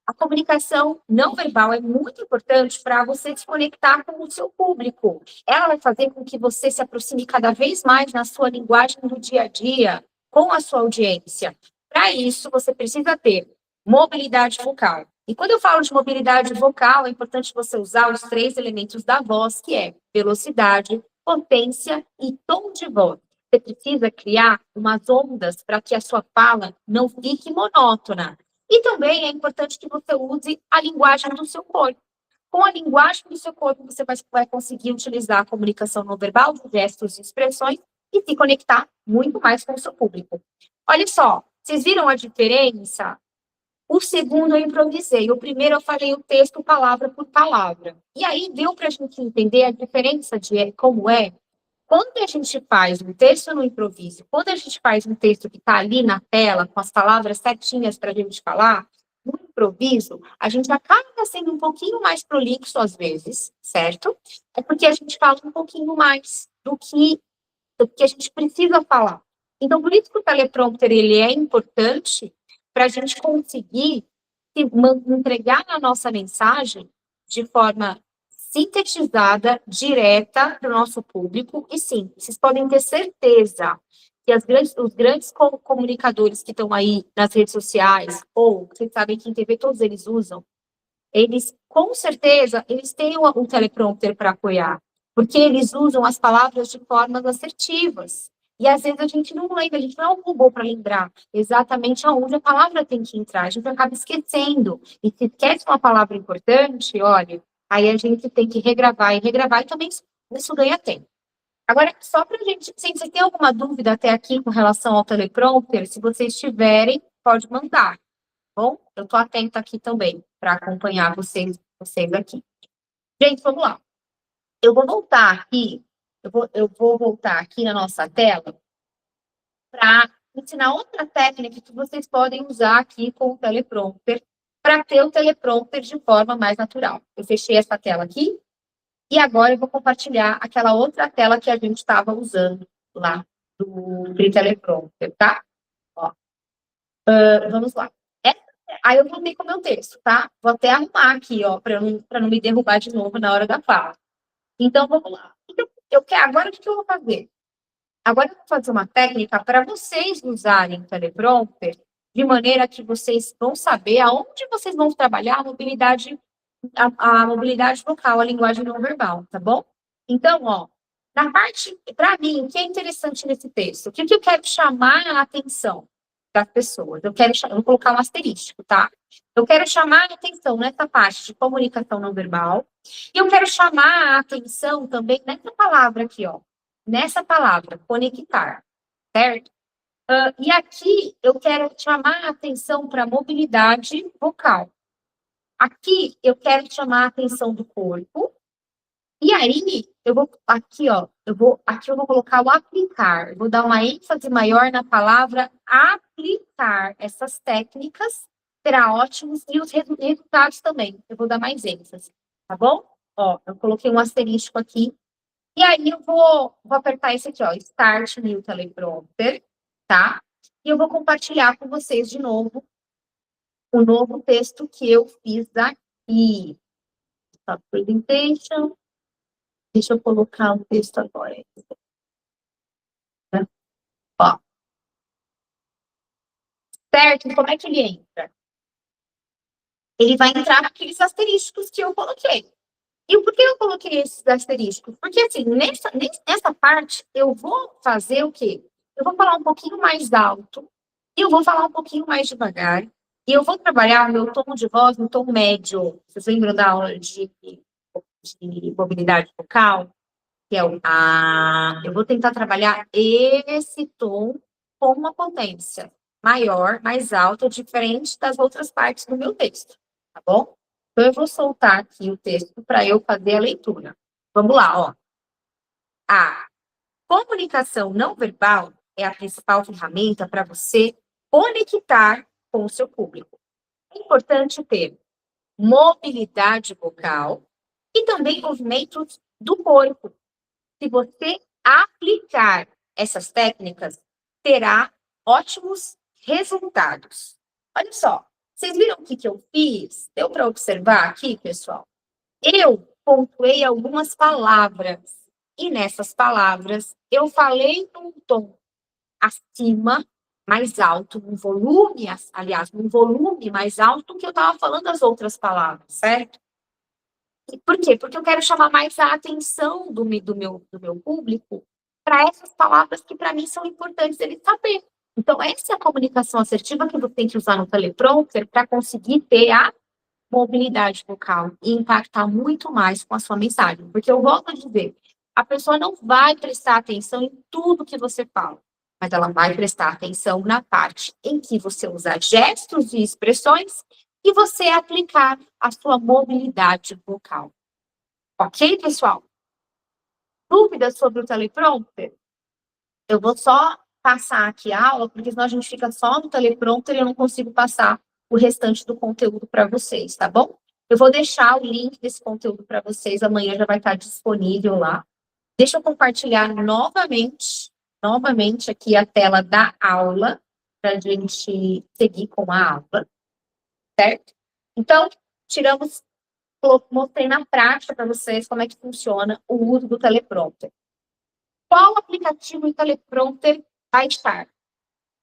A comunicação não verbal é muito importante para você se conectar com o seu público. Ela vai fazer com que você se aproxime cada vez mais na sua linguagem do dia a dia com a sua audiência. Para isso, você precisa ter mobilidade vocal. E quando eu falo de mobilidade vocal, é importante você usar os três elementos da voz, que é velocidade, potência e tom de voz. Você precisa criar umas ondas para que a sua fala não fique monótona. E também é importante que você use a linguagem do seu corpo. com a linguagem do seu corpo, você vai conseguir utilizar a comunicação não verbal, gestos e expressões, e se conectar muito mais com o seu público. Olha só, vocês viram a diferença? O segundo eu improvisei, o primeiro eu falei o texto palavra por palavra. E aí deu para a gente entender a diferença de como é. Quando a gente faz um texto no improviso, quando a gente faz um texto que está ali na tela, com as palavras certinhas para a gente falar, no improviso, a gente acaba sendo um pouquinho mais prolixo às vezes, certo? É porque a gente fala um pouquinho mais do que a gente precisa falar. Então, por isso que o teleprompter ele é importante para a gente conseguir entregar a nossa mensagem de forma sintetizada, direta para o nosso público. E sim, vocês podem ter certeza que os grandes comunicadores que estão aí nas redes sociais, ou vocês sabem que em TV todos eles usam, eles, com certeza, eles têm um teleprompter para apoiar, porque eles usam as palavras de formas assertivas. E às vezes a gente não lembra, a gente não é um robô para lembrar exatamente aonde a palavra tem que entrar, a gente acaba esquecendo. E se esquece uma palavra importante, olha, aí a gente tem que regravar e também isso ganha tempo. Agora, só para a gente, se vocês têm alguma dúvida até aqui com relação ao teleprompter, se vocês tiverem, pode mandar. Bom, eu estou atenta aqui também para acompanhar vocês aqui. Gente, vamos lá. Eu vou voltar aqui, eu vou voltar aqui na nossa tela para ensinar outra técnica que vocês podem usar aqui com o teleprompter para ter o teleprompter de forma mais natural. Eu fechei essa tela aqui e agora eu vou compartilhar aquela outra tela que a gente estava usando lá do teleprompter, tá? Ó. Vamos lá. Aí eu voltei com o meu texto, tá? Vou até arrumar aqui, ó, para não me derrubar de novo na hora da fala. Então, vamos lá. Agora, o que eu vou fazer? Agora, eu vou fazer uma técnica para vocês usarem o teleprompter de maneira que vocês vão saber aonde vocês vão trabalhar a mobilidade vocal, a linguagem não verbal, tá bom? Então, ó, na parte, para mim, o que é interessante nesse texto? O que eu quero chamar a atenção das pessoas? Eu vou colocar um asterístico, tá? Eu quero chamar a atenção nessa parte de comunicação não verbal, e eu quero chamar a atenção também nessa palavra aqui, ó. Nessa palavra, conectar, certo? E aqui eu quero chamar a atenção para a mobilidade vocal. Aqui eu quero chamar a atenção do corpo. E aí, aqui eu vou colocar o aplicar. Eu vou dar uma ênfase maior na palavra aplicar. Essas técnicas será ótimos e os resultados também. Eu vou dar mais ênfase, tá bom? Ó, eu coloquei um asterístico aqui. E aí eu vou apertar esse aqui, ó, Start New Teleprompter, tá? E eu vou compartilhar com vocês de novo o novo texto que eu fiz aqui. Tá, presentation. Deixa eu colocar o texto agora. Ó. Certo? Como é que ele entra? Ele vai entrar com aqueles asterísticos que eu coloquei. E por que eu coloquei esses asterísticos? Porque, assim, nessa parte, eu vou fazer o quê? Eu vou falar um pouquinho mais alto, e eu vou falar um pouquinho mais devagar, e eu vou trabalhar o meu tom de voz no tom médio. Vocês lembram da aula de mobilidade vocal? Que é o A. Eu vou tentar trabalhar esse tom com uma potência maior, mais alta, diferente das outras partes do meu texto, tá bom? Então, eu vou soltar aqui o texto para eu fazer a leitura. Vamos lá, ó. A comunicação não verbal é a principal ferramenta para você conectar com o seu público. É importante ter mobilidade vocal e também movimentos do corpo. Se você aplicar essas técnicas, terá ótimos resultados. Olha só, vocês viram o que eu fiz? Deu para observar aqui, pessoal? Eu pontuei algumas palavras, e nessas palavras eu falei num tom acima, mais alto, num volume, aliás, num volume mais alto do que eu estava falando as outras palavras, certo? Por quê? Porque eu quero chamar mais a atenção do meu público para essas palavras que, para mim, são importantes ele saber. Então, essa é a comunicação assertiva que você tem que usar no teleprompter para conseguir ter a mobilidade vocal e impactar muito mais com a sua mensagem. Porque eu volto a dizer, a pessoa não vai prestar atenção em tudo que você fala, mas ela vai prestar atenção na parte em que você usa gestos e expressões e você aplicar a sua mobilidade vocal. Ok, pessoal? Dúvidas sobre o teleprompter? Eu vou só passar aqui a aula, porque senão a gente fica só no teleprompter e eu não consigo passar o restante do conteúdo para vocês, tá bom? Eu vou deixar o link desse conteúdo para vocês, amanhã já vai estar disponível lá. Deixa eu compartilhar novamente aqui a tela da aula, para a gente seguir com a aula, certo? Então, mostrei na prática para vocês como é que funciona o uso do teleprompter. Qual aplicativo o teleprompter vai estar?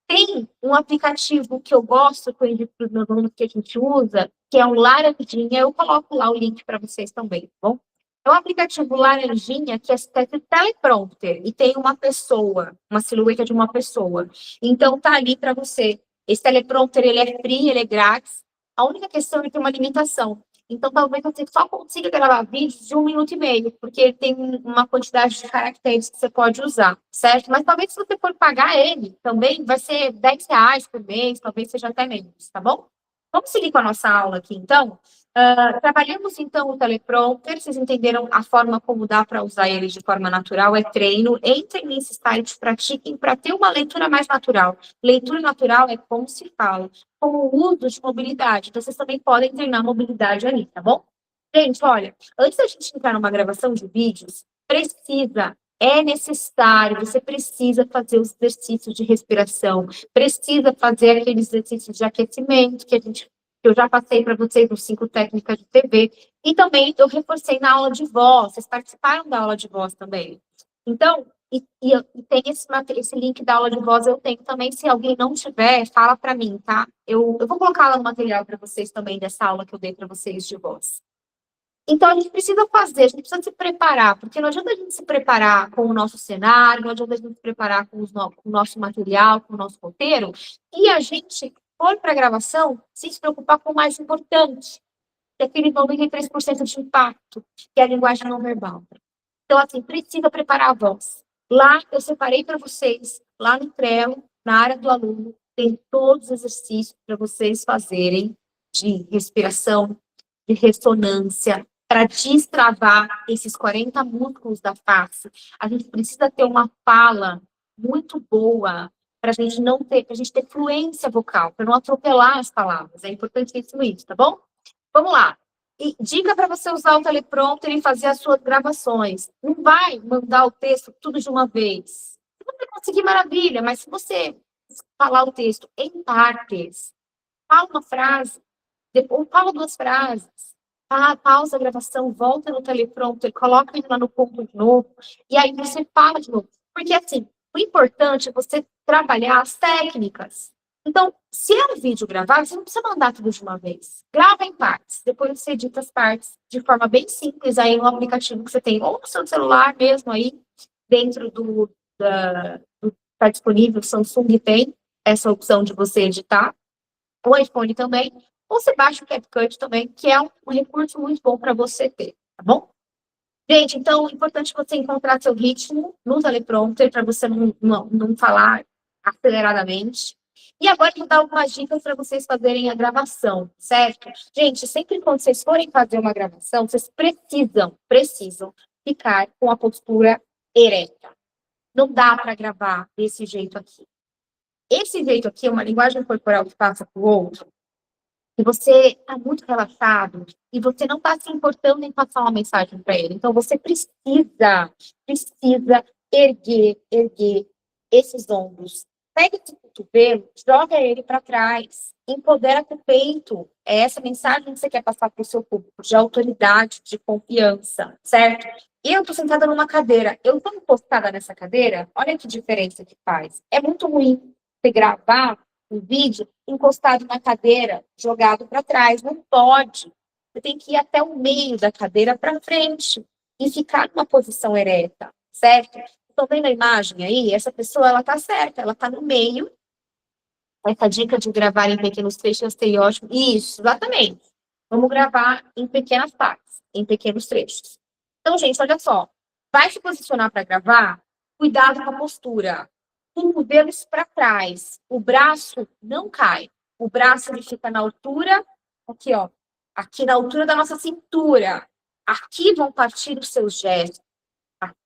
Tem um aplicativo que eu gosto, que eu indico para os meus alunos que a gente usa, que é um Laranjinha. Eu coloco lá o link para vocês também, tá bom? É um aplicativo Laranjinha que é teleprompter e tem uma pessoa, uma silhueta de uma pessoa. Então, tá ali para você. Esse teleprompter, ele é free, ele é grátis. A única questão é que tem uma limitação. Então, talvez você só consiga gravar vídeos de 1,5 minuto, porque ele tem uma quantidade de caracteres que você pode usar, certo? Mas talvez se você for pagar ele, também vai ser R$ 10 por mês, talvez seja até menos, tá bom? Vamos seguir com a nossa aula aqui, então? Trabalhamos, então, o teleprompter. Vocês entenderam a forma como dá para usar ele de forma natural? É treino. Entrem nesse site, pratiquem para ter uma leitura mais natural. Leitura natural é como se fala, como o uso de mobilidade. Então, vocês também podem treinar mobilidade ali, tá bom? Gente, olha, antes da gente entrar numa gravação de vídeos, é necessário, você precisa fazer os exercícios de respiração, precisa fazer aqueles exercícios de aquecimento que eu já passei para vocês nos 5 técnicas de TV, e também eu reforcei na aula de voz, vocês participaram da aula de voz também. Então, tem esse link da aula de voz, eu tenho também, se alguém não tiver, fala para mim, tá? Eu vou colocar lá no material para vocês também, dessa aula que eu dei para vocês de voz. Então, a gente precisa fazer, a gente precisa se preparar, porque não adianta a gente se preparar com o nosso cenário, não adianta a gente se preparar com o nosso material, com o nosso roteiro, e a gente for para a gravação sem se preocupar com o mais importante, que é aquele 93% de impacto, que é a linguagem não verbal. Então, assim, precisa preparar a voz. Lá, eu separei para vocês, lá no Trello, na área do aluno, tem todos os exercícios para vocês fazerem de respiração, de ressonância, para destravar esses 40 músculos da face. A gente precisa ter uma fala muito boa para a gente não ter, para a gente ter fluência vocal, para não atropelar as palavras. É importantíssimo isso, tá bom? Vamos lá. E dica para você usar o teleprompter e fazer as suas gravações. Não vai mandar o texto tudo de uma vez. Se você conseguir, maravilha, mas se você falar o texto em partes, fala uma frase, depois fala 2 frases, pausa a gravação, volta no teleprompter, coloca ele lá no ponto de novo, e aí você fala de novo. Porque, assim, o importante é você trabalhar as técnicas. Então, se é um vídeo gravado, você não precisa mandar tudo de uma vez. Grava em partes, depois você edita as partes de forma bem simples aí no aplicativo que você tem, ou no seu celular mesmo aí, dentro tá disponível, o Samsung tem essa opção de você editar, o iPhone também, ou você baixa o CapCut também, que é um recurso muito bom para você ter, tá bom? Gente, então, é importante você encontrar seu ritmo no teleprompter, para você não falar aceleradamente. E agora eu vou dar algumas dicas para vocês fazerem a gravação, certo? Gente, sempre quando vocês forem fazer uma gravação, vocês precisam ficar com a postura ereta. Não dá para gravar desse jeito aqui. Esse jeito aqui é uma linguagem corporal que passa para o outro, e você está muito relaxado, e você não está se importando em passar uma mensagem para ele. Então, você precisa erguer esses ombros. Pega esse cotovelo, joga ele para trás, empodera com o peito. É essa mensagem que você quer passar para o seu público, de autoridade, de confiança, certo? Eu estou sentada numa cadeira, eu estou encostada nessa cadeira, olha que diferença que faz. É muito ruim você gravar um vídeo encostado na cadeira, jogado para trás. Não pode. Você tem que ir até o meio da cadeira para frente e ficar numa posição ereta, certo? Estão vendo a imagem aí? Essa pessoa, ela tá certa, ela tá no meio. Essa dica de gravar em pequenos trechos é ótimo. Isso, exatamente. Vamos gravar em pequenas partes, em pequenos trechos. Então, gente, olha só. Vai se posicionar para gravar? Cuidado com a postura. Cotovelos para trás. O braço não cai. O braço ele fica na altura, aqui, ó. Aqui na altura da nossa cintura. Aqui vão partir os seus gestos.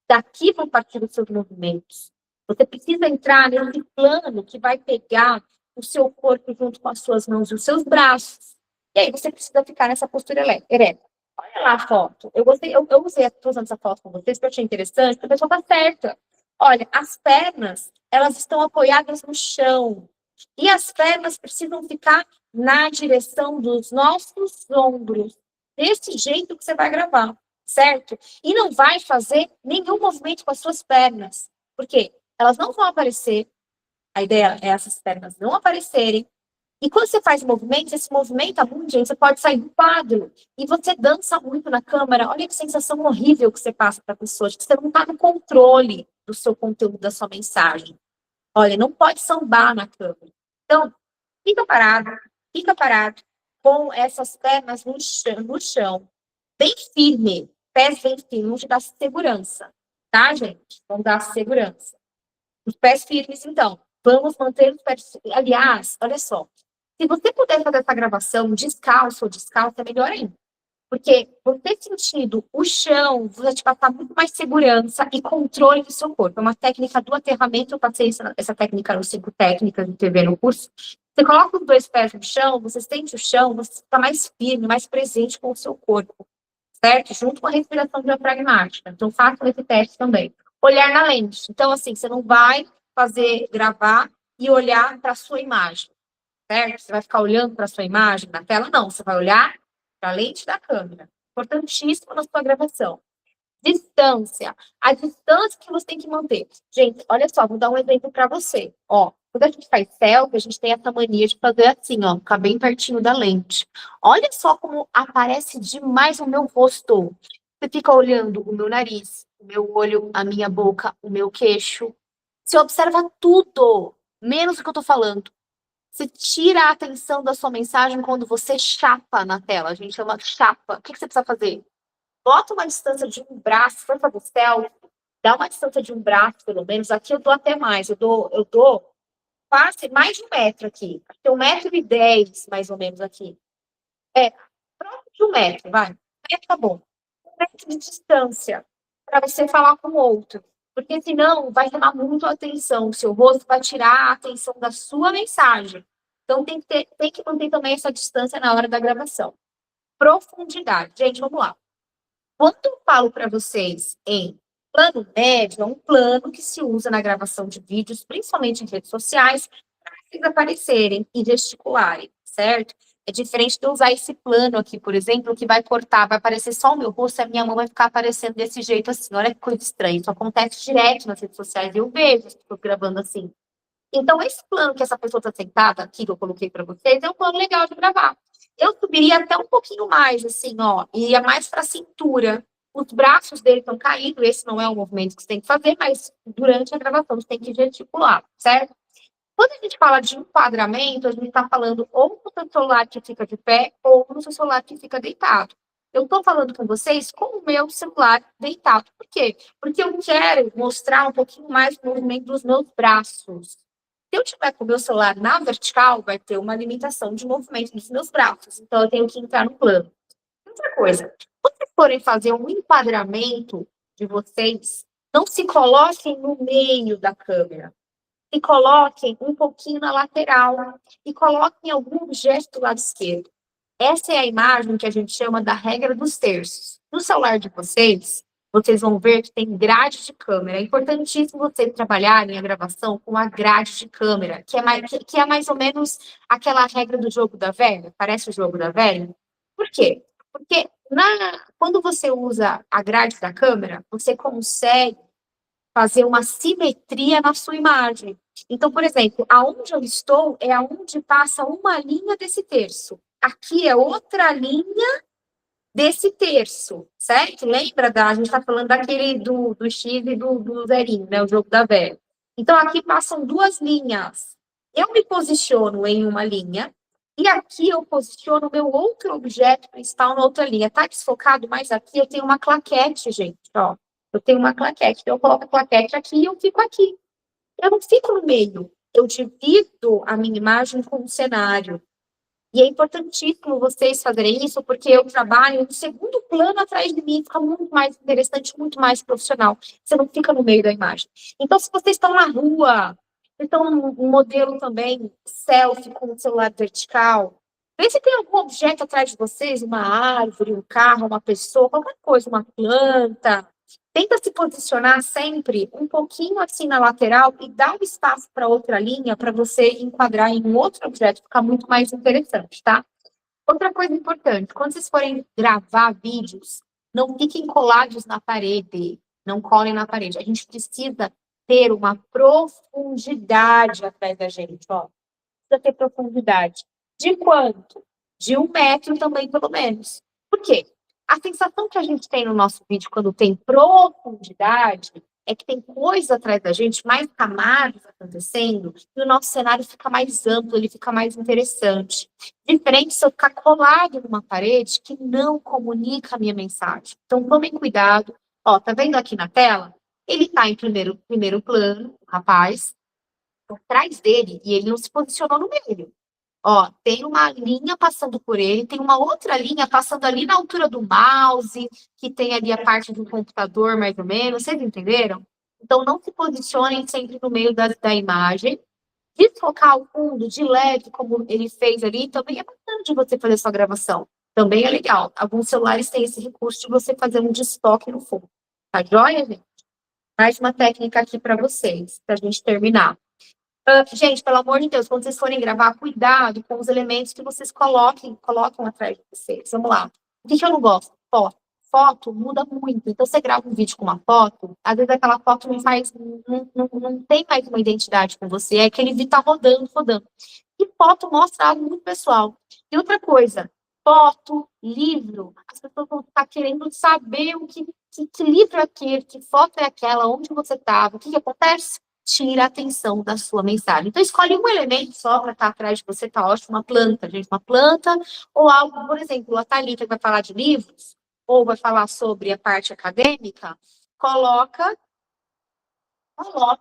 Daqui vão partir os seus movimentos. Você precisa entrar nesse plano que vai pegar o seu corpo junto com as suas mãos e os seus braços. E aí você precisa ficar nessa postura ereta. Olha lá a foto. Eu gostei, eu estou usando essa foto com vocês, porque eu achei interessante, porque a pessoa está certa. Olha, as pernas, elas estão apoiadas no chão. E as pernas precisam ficar na direção dos nossos ombros. Desse jeito que você vai gravar, certo? E não vai fazer nenhum movimento com as suas pernas. Por quê? Elas não vão aparecer. A ideia é essas pernas não aparecerem. E quando você faz movimentos, esse movimento, gente, você pode sair do quadro. E você dança muito na câmera. Olha que sensação horrível que você passa para a pessoa. Que você não está no controle do seu conteúdo, da sua mensagem. Olha, não pode sambar na câmera. Então, fica parado, com essas pernas no chão, bem firme, pés bem firmes, vão te dar segurança, tá, gente? Vão dar segurança. Os pés firmes, então, vamos manter os pés. Aliás, olha só, se você puder fazer essa gravação descalço ou descalça, é melhor ainda. Porque você sentindo o chão, vai te passar muito mais segurança e controle do seu corpo. É uma técnica do aterramento, eu passei essa técnica nos 5 técnicas de TV no curso. Você coloca os 2 pés no chão, você sente o chão, você está mais firme, mais presente com o seu corpo, certo? Junto com a respiração diafragmática. Então, façam esse teste também. Olhar na lente. Então, assim, você não vai gravar e olhar para a sua imagem, certo? Você vai ficar olhando para a sua imagem na tela? Não, você vai olhar para a lente da câmera. Importantíssimo na sua gravação. Distância. A distância que você tem que manter. Gente, olha só, vou dar um exemplo para você. Ó, quando a gente faz selfie, a gente tem essa mania de fazer assim, ó, ficar bem pertinho da lente. Olha só como aparece demais o meu rosto. Você fica olhando o meu nariz, o meu olho, a minha boca, o meu queixo. Você observa tudo, menos o que eu tô falando. Você tira a atenção da sua mensagem quando você chapa na tela. A gente chama chapa. O que você precisa fazer? Bota uma distância de um braço, for fazer selfie, dá uma distância de um braço, pelo menos. Aqui eu dou até mais. Eu dou quase mais de 1 metro aqui. Tem 1,10 m, mais ou menos, aqui. É, próximo de 1 metro, vai. 1 metro tá bom. 1 metro de distância para você falar com o outro. Porque senão vai chamar muito a atenção. O seu rosto vai tirar a atenção da sua mensagem. Então tem que manter também essa distância na hora da gravação. Profundidade. Gente, vamos lá. Quando eu falo para vocês em plano médio, é um plano que se usa na gravação de vídeos, principalmente em redes sociais, para vocês aparecerem e gesticularem, certo? É diferente de eu usar esse plano aqui, por exemplo, que vai cortar, vai aparecer só o meu rosto e a minha mão vai ficar aparecendo desse jeito assim. Olha que coisa estranha. Isso acontece direto nas redes sociais e eu vejo as pessoas gravando assim. Então, esse plano que essa pessoa está sentada aqui, que eu coloquei para vocês, é um plano legal de gravar. Eu subiria até um pouquinho mais, assim, ó, iria mais para a cintura. Os braços dele estão caindo, esse não é o movimento que você tem que fazer, mas durante a gravação você tem que gesticular, certo? Quando a gente fala de enquadramento, a gente está falando ou no seu celular que fica de pé, ou no seu celular que fica deitado. Eu estou falando com vocês com o meu celular deitado. Por quê? Porque eu quero mostrar um pouquinho mais o movimento dos meus braços. Se eu tiver com o meu celular na vertical, vai ter uma limitação de movimento dos meus braços. Então, eu tenho que entrar no plano. Outra coisa, quando vocês forem fazer um enquadramento de vocês, não se coloquem no meio da câmera. Se coloquem um pouquinho na lateral. E coloquem algum objeto do lado esquerdo. Essa é a imagem que a gente chama da regra dos terços. No celular de vocês vão ver que tem grade de câmera. É importantíssimo vocês trabalharem a gravação com a grade de câmera, que é mais ou menos aquela regra do jogo da velha. Parece o jogo da velha. Por quê? Porque quando você usa a grade da câmera, você consegue fazer uma simetria na sua imagem. Então, por exemplo, aonde eu estou é aonde passa uma linha desse terço. Aqui é outra linha desse terço, certo? Lembra a gente está falando daquele do X e do zerinho, né? O jogo da velha. Então, aqui passam 2 linhas. Eu me posiciono em uma linha E aqui eu posiciono o meu outro objeto principal na outra linha. Tá desfocado, mas aqui eu tenho uma claquete, gente, ó. Eu tenho uma claquete. Então, eu coloco a claquete aqui e eu fico aqui. Eu não fico no meio. Eu divido a minha imagem com o cenário. E é importantíssimo vocês fazerem isso, porque eu trabalho no segundo plano atrás de mim, fica muito mais interessante, muito mais profissional. Você não fica no meio da imagem. Então, se vocês estão na rua, então um modelo também, selfie com o celular vertical, vê se tem algum objeto atrás de vocês, uma árvore, um carro, uma pessoa, qualquer coisa, uma planta. Tenta se posicionar sempre um pouquinho assim na lateral e dá um espaço para outra linha para você enquadrar em um outro objeto, ficar muito mais interessante, tá? Outra coisa importante, quando vocês forem gravar vídeos, não fiquem colados na parede, não colem na parede. A gente precisa ter uma profundidade atrás da gente, ó. Precisa ter profundidade. De quanto? De 1 metro também, pelo menos. Por quê? A sensação que a gente tem no nosso vídeo quando tem profundidade é que tem coisa atrás da gente, mais camadas acontecendo, e o nosso cenário fica mais amplo, ele fica mais interessante. Diferente se eu ficar colado numa parede que não comunica a minha mensagem. Então, tomem cuidado. Ó, tá vendo aqui na tela? Ele tá em primeiro plano, o rapaz, atrás dele, e ele não se posicionou no meio. Ó, tem uma linha passando por ele, tem uma outra linha passando ali na altura do mouse, que tem ali a parte do computador, mais ou menos, vocês entenderam? Então, não se posicionem sempre no meio da imagem. Desfocar o fundo de leve, como ele fez ali, também é bacana de você fazer sua gravação. Também é legal. Alguns celulares têm esse recurso de você fazer um desfoque no fundo. Tá joia, gente? Mais uma técnica aqui para vocês, para a gente terminar. Gente, pelo amor de Deus, quando vocês forem gravar, cuidado com os elementos que vocês colocam atrás de vocês. Vamos lá. O que eu não gosto? Foto. Foto muda muito. Então, você grava um vídeo com uma foto, às vezes aquela foto não tem mais uma identidade com você, é aquele vídeo tá rodando, rodando. E foto mostra algo muito pessoal. E outra coisa, foto, livro, as pessoas vão estar querendo saber que livro é aquele, que foto é aquela, onde você estava, o que acontece? Tira a atenção da sua mensagem. Então, escolhe um elemento só para estar atrás de você, tá ótimo, uma planta, gente, uma planta, ou algo, por exemplo, a Thalita que vai falar de livros, ou vai falar sobre a parte acadêmica, coloca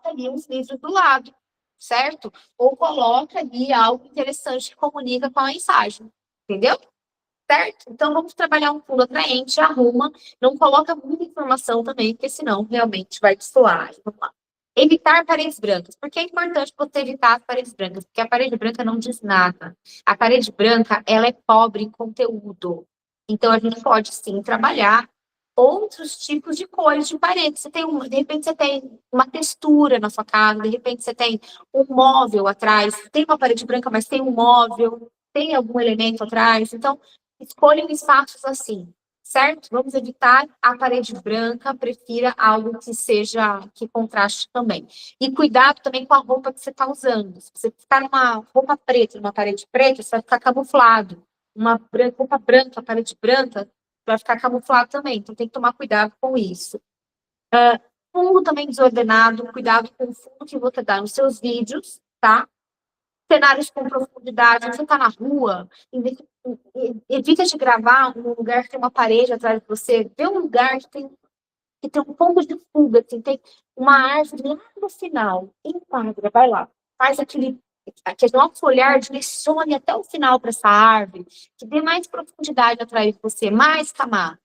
ali uns livros do lado, certo? Ou coloca ali algo interessante que comunica com a mensagem, entendeu? Certo? Então, vamos trabalhar um fundo atraente, arruma, não coloca muita informação também, porque senão realmente vai destoar. Vamos lá. Evitar paredes brancas. Por que é importante você evitar as paredes brancas? Porque a parede branca não diz nada. A parede branca, ela é pobre em conteúdo. Então, a gente pode, sim, trabalhar outros tipos de cores de parede. De repente, você tem uma textura na sua casa, de repente, você tem um móvel atrás, tem uma parede branca, mas tem um móvel, tem algum elemento atrás. Então, escolham espaços assim, certo? Vamos evitar a parede branca, prefira algo que contraste também. E cuidado também com a roupa que você está usando. Se você ficar numa roupa preta, numa parede preta, você vai ficar camuflado. Uma roupa branca, parede branca, vai ficar camuflado também. Então tem que tomar cuidado com isso. Fundo também desordenado, cuidado com o fundo que você dá nos seus vídeos, tá? Cenários com profundidade, você está na rua, evita de gravar num lugar que tem uma parede atrás de você, vê um lugar que tem um ponto de fuga, assim, tem uma árvore lá no final, enquadra, vai lá, faz que o nosso olhar direcione até o final para essa árvore, que dê mais profundidade atrás de você, mais camadas,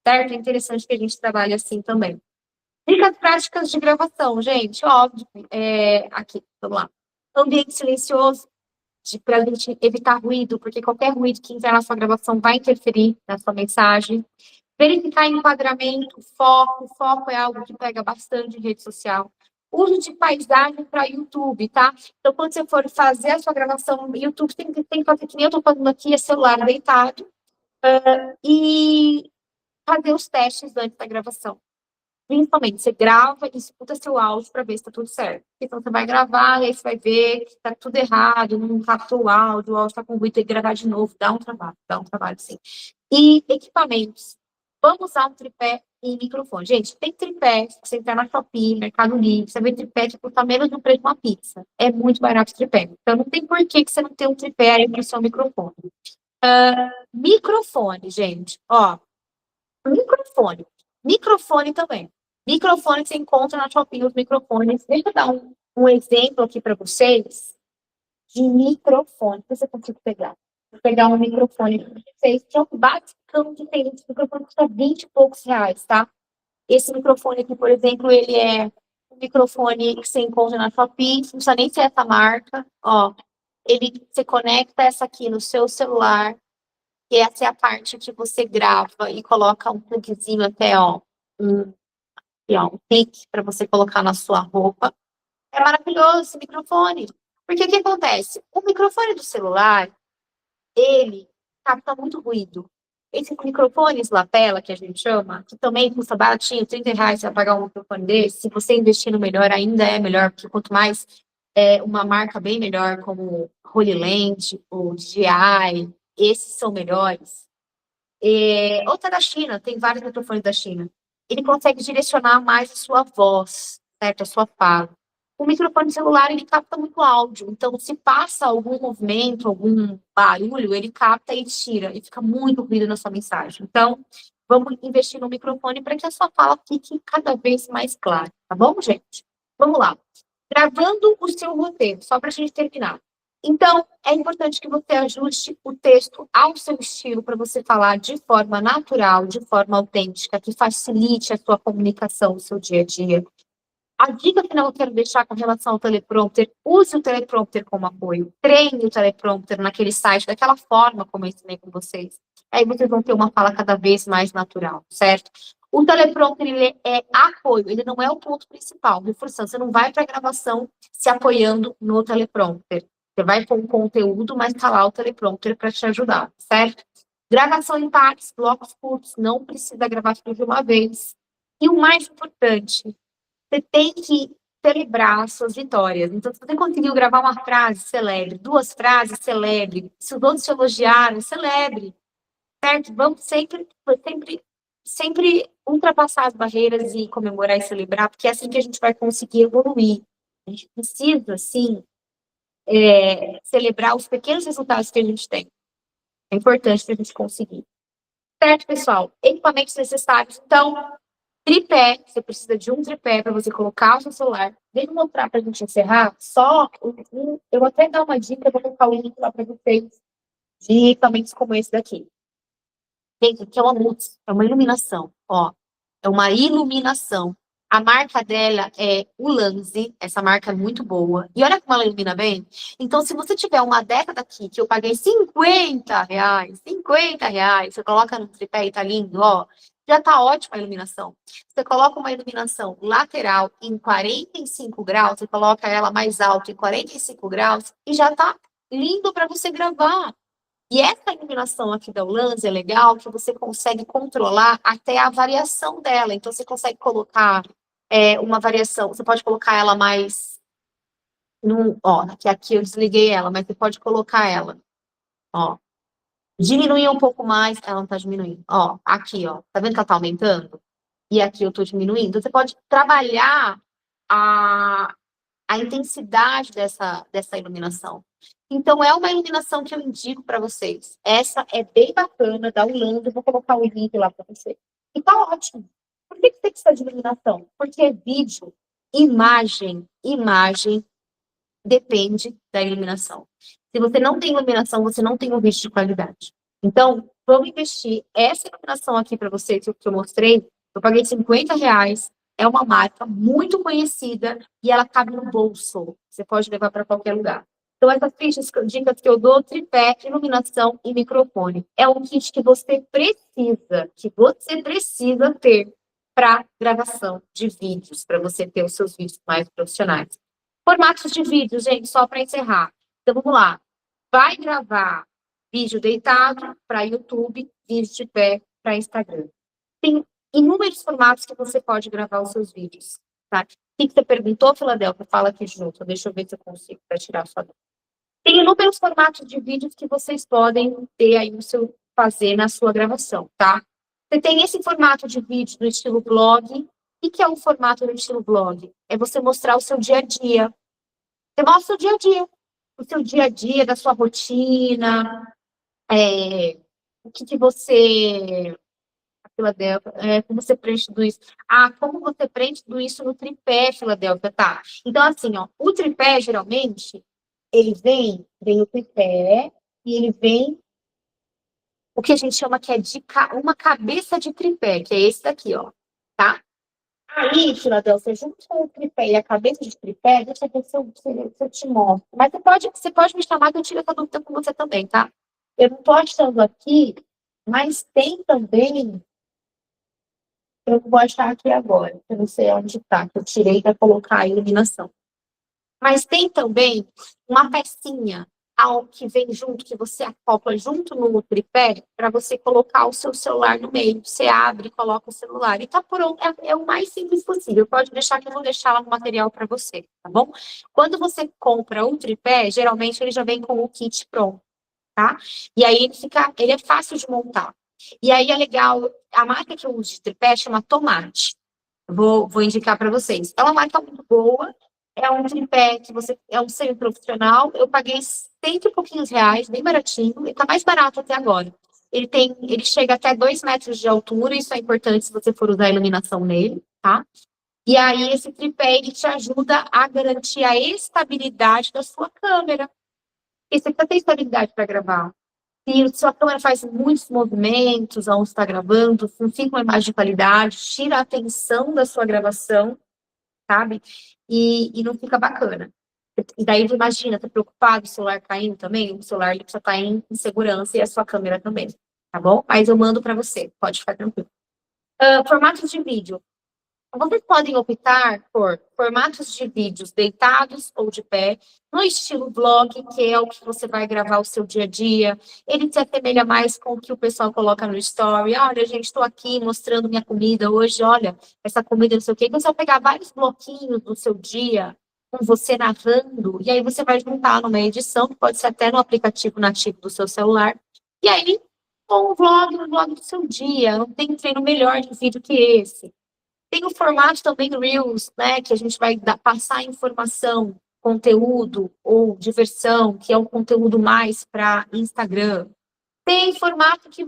certo? É interessante que a gente trabalhe assim também. Dicas práticas de gravação, gente, óbvio, aqui, vamos lá. Ambiente silencioso, para a gente evitar ruído, porque qualquer ruído que entrar na sua gravação vai interferir na sua mensagem. Verificar enquadramento, foco é algo que pega bastante em rede social. Uso de paisagem para YouTube, tá? Então, quando você for fazer a sua gravação no YouTube, tem que fazer que nem eu estou fazendo aqui, é celular deitado, e fazer os testes antes da gravação. Principalmente, você grava e escuta seu áudio para ver se está tudo certo. Então, você vai gravar, e aí você vai ver que está tudo errado, não captou o áudio está com ruído, tem que gravar de novo, dá um trabalho sim. E equipamentos. Vamos usar um tripé e microfone. Gente, tem tripé, se você entrar na Shopee, Mercado Livre, você vê tripé que custa menos do preço de uma pizza. É muito barato o tripé. Então, não tem por que você não ter um tripé aí para o seu microfone. Microfone, gente. Ó, microfone. Microfone também. Microfone você encontra na Shopee os microfones. Deixa eu dar um exemplo aqui para vocês de microfone. Se você consegue pegar. Vou pegar um microfone para vocês, que é um basicão que tem. Esse microfone custa 20 e poucos reais, tá? Esse microfone aqui, por exemplo, ele é um microfone que você encontra na Shopee, não precisa nem ser essa marca, ó. Você conecta essa aqui no seu celular, e essa é a parte que você grava e coloca um plugzinho até, ó, um pique para você colocar na sua roupa. É maravilhoso esse microfone. Porque o que acontece? O microfone do celular, ele capta muito ruído. Esses microfones lapela, que a gente chama, que também custa baratinho, 30 reais, você vai pagar um microfone desse. Se você investir no melhor, ainda é melhor, porque quanto mais uma marca bem melhor, como Holy Land, ou DJI, esses são melhores. Outra da China, tem vários microfones da China. Ele consegue direcionar mais a sua voz, certo? A sua fala. O microfone celular, ele capta muito áudio. Então, se passa algum movimento, algum barulho, ele capta e tira. E fica muito ruído na sua mensagem. Então, vamos investir no microfone para que a sua fala fique cada vez mais clara. Tá bom, gente? Vamos lá. Gravando o seu roteiro, só para a gente terminar. Então, é importante que você ajuste o texto ao seu estilo para você falar de forma natural, de forma autêntica, que facilite a sua comunicação no seu dia a dia. A dica final que eu quero deixar com relação ao teleprompter, use o teleprompter como apoio. Treine o teleprompter naquele site, daquela forma como eu ensinei com vocês. Aí vocês vão ter uma fala cada vez mais natural, certo? O teleprompter, ele é apoio, ele não é o ponto principal. Reforçando, você não vai para a gravação se apoiando no teleprompter. Você vai com o conteúdo, mas tá lá o teleprompter para te ajudar, certo? Gravação em partes, blocos curtos, não precisa gravar tudo de uma vez. E o mais importante, você tem que celebrar as suas vitórias. Então, se você conseguiu gravar uma frase, celebre. 2 frases, celebre. Se os outros te elogiaram, celebre. Certo? Vamos sempre ultrapassar as barreiras e comemorar e celebrar, porque é assim que a gente vai conseguir evoluir. A gente precisa, sim, celebrar os pequenos resultados que a gente tem. É importante para a gente conseguir. Certo, pessoal? Equipamentos necessários. Então, tripé, você precisa de um tripé para você colocar o seu celular. Deixa eu mostrar para a gente encerrar. Eu vou até dar uma dica, eu vou colocar o link lá para vocês de equipamentos como esse daqui. Gente, aqui é uma luz, é uma iluminação, ó. É uma iluminação. A marca dela é Ulanzi, essa marca é muito boa. E olha como ela ilumina bem. Então, se você tiver uma década aqui, que eu paguei R$ 50, você coloca no tripé e tá lindo, ó, já tá ótima a iluminação. Você coloca uma iluminação lateral em 45 graus, você coloca ela mais alta em 45 graus, e já tá lindo para você gravar. E essa iluminação aqui da Ulanzi é legal, que você consegue controlar até a variação dela. Então, você consegue colocar uma variação, você pode colocar ela mais... ó, aqui eu desliguei ela, mas você pode colocar ela, ó. Diminuir um pouco mais, ela não tá diminuindo. Ó, aqui, ó, tá vendo que ela tá aumentando? E aqui eu tô diminuindo. Você pode trabalhar a intensidade dessa iluminação. Então, é uma iluminação que eu indico para vocês. Essa é bem bacana, da Ulanzi, eu vou colocar o link lá para vocês. E tá ótimo. Por que você precisa de iluminação? Porque vídeo, imagem depende da iluminação. Se você não tem iluminação, você não tem um vídeo de qualidade. Então, vamos investir. Essa iluminação aqui para vocês, que eu mostrei, eu paguei R$ 50, é uma marca muito conhecida e ela cabe no bolso. Você pode levar para qualquer lugar. Então, essas dicas que eu dou, tripé, iluminação e microfone. É um kit que você precisa ter para gravação de vídeos, para você ter os seus vídeos mais profissionais. Formatos de vídeo, gente, só para encerrar. Então, vamos lá. Vai gravar vídeo deitado para YouTube, vídeo de pé para Instagram. Tem inúmeros formatos que você pode gravar os seus vídeos, tá? O que você perguntou, Filadélfia? Fala aqui junto. Deixa eu ver se eu consigo para tirar a sua dúvida. Tem inúmeros formatos de vídeos que vocês podem ter aí fazer na sua gravação, tá? Você tem esse formato de vídeo no estilo blog. O que é um formato no estilo blog? É você mostrar o seu dia a dia. Você mostra o dia a dia. O seu dia a dia, da sua rotina, o que você... Filadélfia, como você preenche tudo isso? Ah, como você preenche tudo isso no tripé, Filadélfia, tá? Então, assim, ó, o tripé, geralmente, ele vem o tripé, e ele vem o que a gente chama que é de uma cabeça de tripé, que é esse daqui, ó, tá? Aí, Filadélfia, junto com o tripé e a cabeça de tripé, deixa eu ver se eu te mostro. Mas você pode me chamar que eu tiro essa dúvida com você também, tá? Eu não tô achando aqui, mas tem também. Eu vou achar aqui agora. Eu não sei onde está, que eu tirei para colocar a iluminação. Mas tem também uma pecinha ao que vem junto, que você acopla junto no tripé, para você colocar o seu celular no meio. Você abre e coloca o celular. E tá pronto. É o mais simples possível. Pode deixar que eu vou deixar lá no material para você, tá bom? Quando você compra um tripé, geralmente ele já vem com o kit pronto, tá? E aí ele é fácil de montar. E aí é legal, a marca que eu uso de tripé chama Tomate. Vou indicar para vocês. É uma marca muito boa, é um tripé que é um semi-profissional. Eu paguei cento e pouquinhos reais, bem baratinho, e tá mais barato até agora. Ele chega até 2 metros de altura, isso é importante se você for usar iluminação nele, tá? E aí, esse tripé, ele te ajuda a garantir a estabilidade da sua câmera. Porque você precisa ter estabilidade para gravar. Se a sua câmera faz muitos movimentos ao estar gravando, não fica uma imagem de qualidade, tira a atenção da sua gravação, sabe? E não fica bacana. E daí, imagina, tá preocupado, o celular caindo também, o celular ele precisa estar em segurança e a sua câmera também, tá bom? Mas eu mando para você, pode ficar tranquilo. Formatos de vídeo. Vocês podem optar por formatos de vídeos deitados ou de pé, no estilo vlog, que é o que você vai gravar o seu dia a dia. Ele se assemelha mais com o que o pessoal coloca no story. Olha, gente, estou aqui mostrando minha comida hoje, olha, essa comida não sei o quê. Então, você vai pegar vários bloquinhos do seu dia, com você narrando, e aí você vai juntar numa edição, que pode ser até no aplicativo nativo do seu celular. E aí, com um vlog do seu dia. Não tem treino melhor de vídeo que esse. Tem o formato também do Reels, né, que a gente vai passar informação, conteúdo ou diversão, que é um conteúdo mais para Instagram. Tem formato que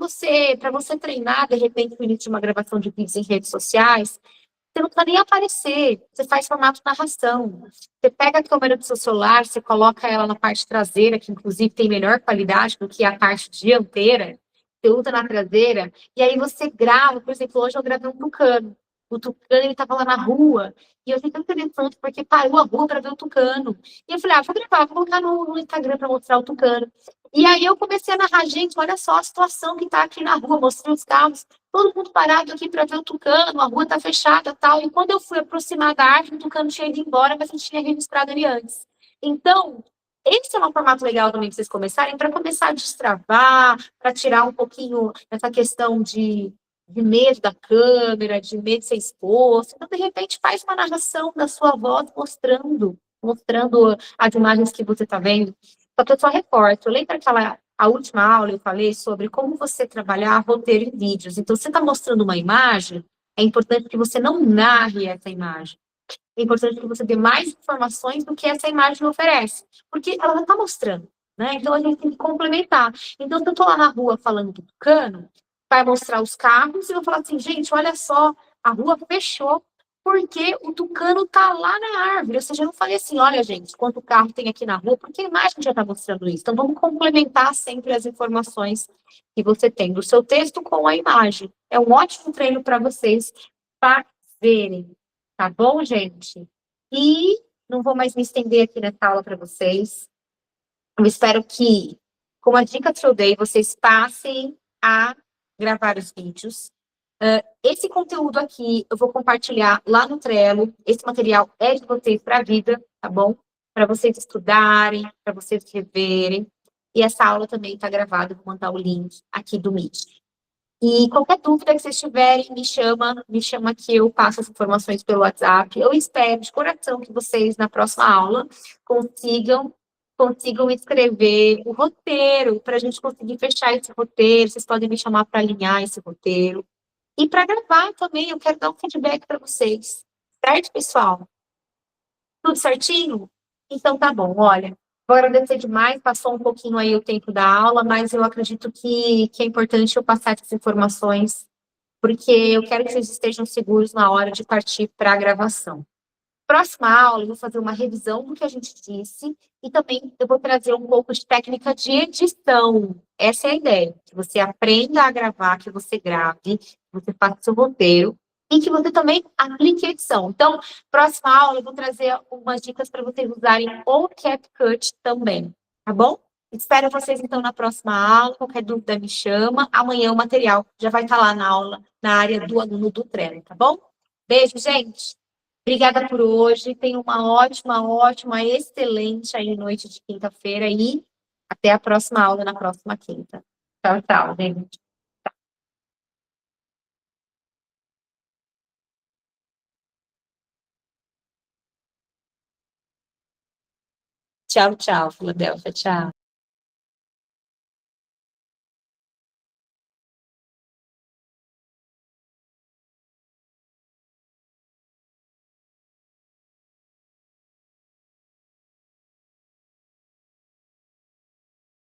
para você treinar, de repente, no início de uma gravação de vídeos em redes sociais, você não precisa nem aparecer, você faz formato narração. Você pega a câmera do seu celular, você coloca ela na parte traseira, que inclusive tem melhor qualidade do que a parte dianteira, você usa na traseira, e aí você grava, por exemplo, hoje eu gravei um tucano. O tucano, ele estava lá na rua, e eu achei tão interessante, porque parou a rua para ver o tucano. E eu falei, vou gravar, vou colocar no Instagram para mostrar o tucano. E aí eu comecei a narrar, gente, olha só a situação que está aqui na rua, mostrando os carros, todo mundo parado aqui para ver o tucano, a rua está fechada, tal. E quando eu fui aproximar da árvore, o tucano tinha ido embora, mas eu tinha registrado ele antes. Então, esse é um formato legal também para vocês começarem, para começar a destravar, para tirar um pouquinho essa questão de medo da câmera, de medo de ser exposto. Então, de repente, faz uma narração da sua voz mostrando as imagens que você está vendo. Só que eu só reporto. Lembra a última aula eu falei sobre como você trabalhar roteiro em vídeos. Então, você está mostrando uma imagem, é importante que você não narre essa imagem. É importante que você dê mais informações do que essa imagem oferece. Porque ela está mostrando, né? Então, a gente tem que complementar. Então, se eu estou lá na rua falando do tucano, vai mostrar os carros e eu vou falar assim, gente, olha só, a rua fechou porque o tucano tá lá na árvore. Ou seja, eu não falei assim, olha, gente, quanto carro tem aqui na rua, porque a imagem já está mostrando isso. Então, vamos complementar sempre as informações que você tem do seu texto com a imagem. É um ótimo treino para vocês fazerem. Tá bom, gente? E não vou mais me estender aqui nessa aula para vocês. Eu espero que, com a dica que eu dei, vocês passem a gravar os vídeos. Esse conteúdo aqui eu vou compartilhar lá no Trello. Esse material é de vocês para a vida, tá bom? Para vocês estudarem, para vocês reverem. E essa aula também está gravada, vou mandar o link aqui do Meet. E qualquer dúvida que vocês tiverem, me chama que eu passo as informações pelo WhatsApp. Eu espero de coração que vocês, na próxima aula, consigam escrever o roteiro, para a gente conseguir fechar esse roteiro. Vocês podem me chamar para alinhar esse roteiro. E para gravar também, eu quero dar um feedback para vocês. Certo, pessoal? Tudo certinho? Então tá bom, olha. Vou agradecer demais, passou um pouquinho aí o tempo da aula, mas eu acredito que é importante eu passar essas informações, porque eu quero que vocês estejam seguros na hora de partir para a gravação. Próxima aula, eu vou fazer uma revisão do que a gente disse e também eu vou trazer um pouco de técnica de edição. Essa é a ideia, que você aprenda a gravar, que você grave, que você faça o seu roteiro e que você também aplique a edição. Então, próxima aula, eu vou trazer umas dicas para vocês usarem o CapCut também, tá bom? Espero vocês, então, na próxima aula. Qualquer dúvida, me chama. Amanhã o material já vai estar lá na aula, na área do aluno do Trello, tá bom? Beijo, gente! Obrigada por hoje. Tenha uma ótima, excelente aí noite de quinta-feira e até a próxima aula na próxima quinta. Tchau, tchau, gente. Tchau, tchau, Filadélfia. Tchau.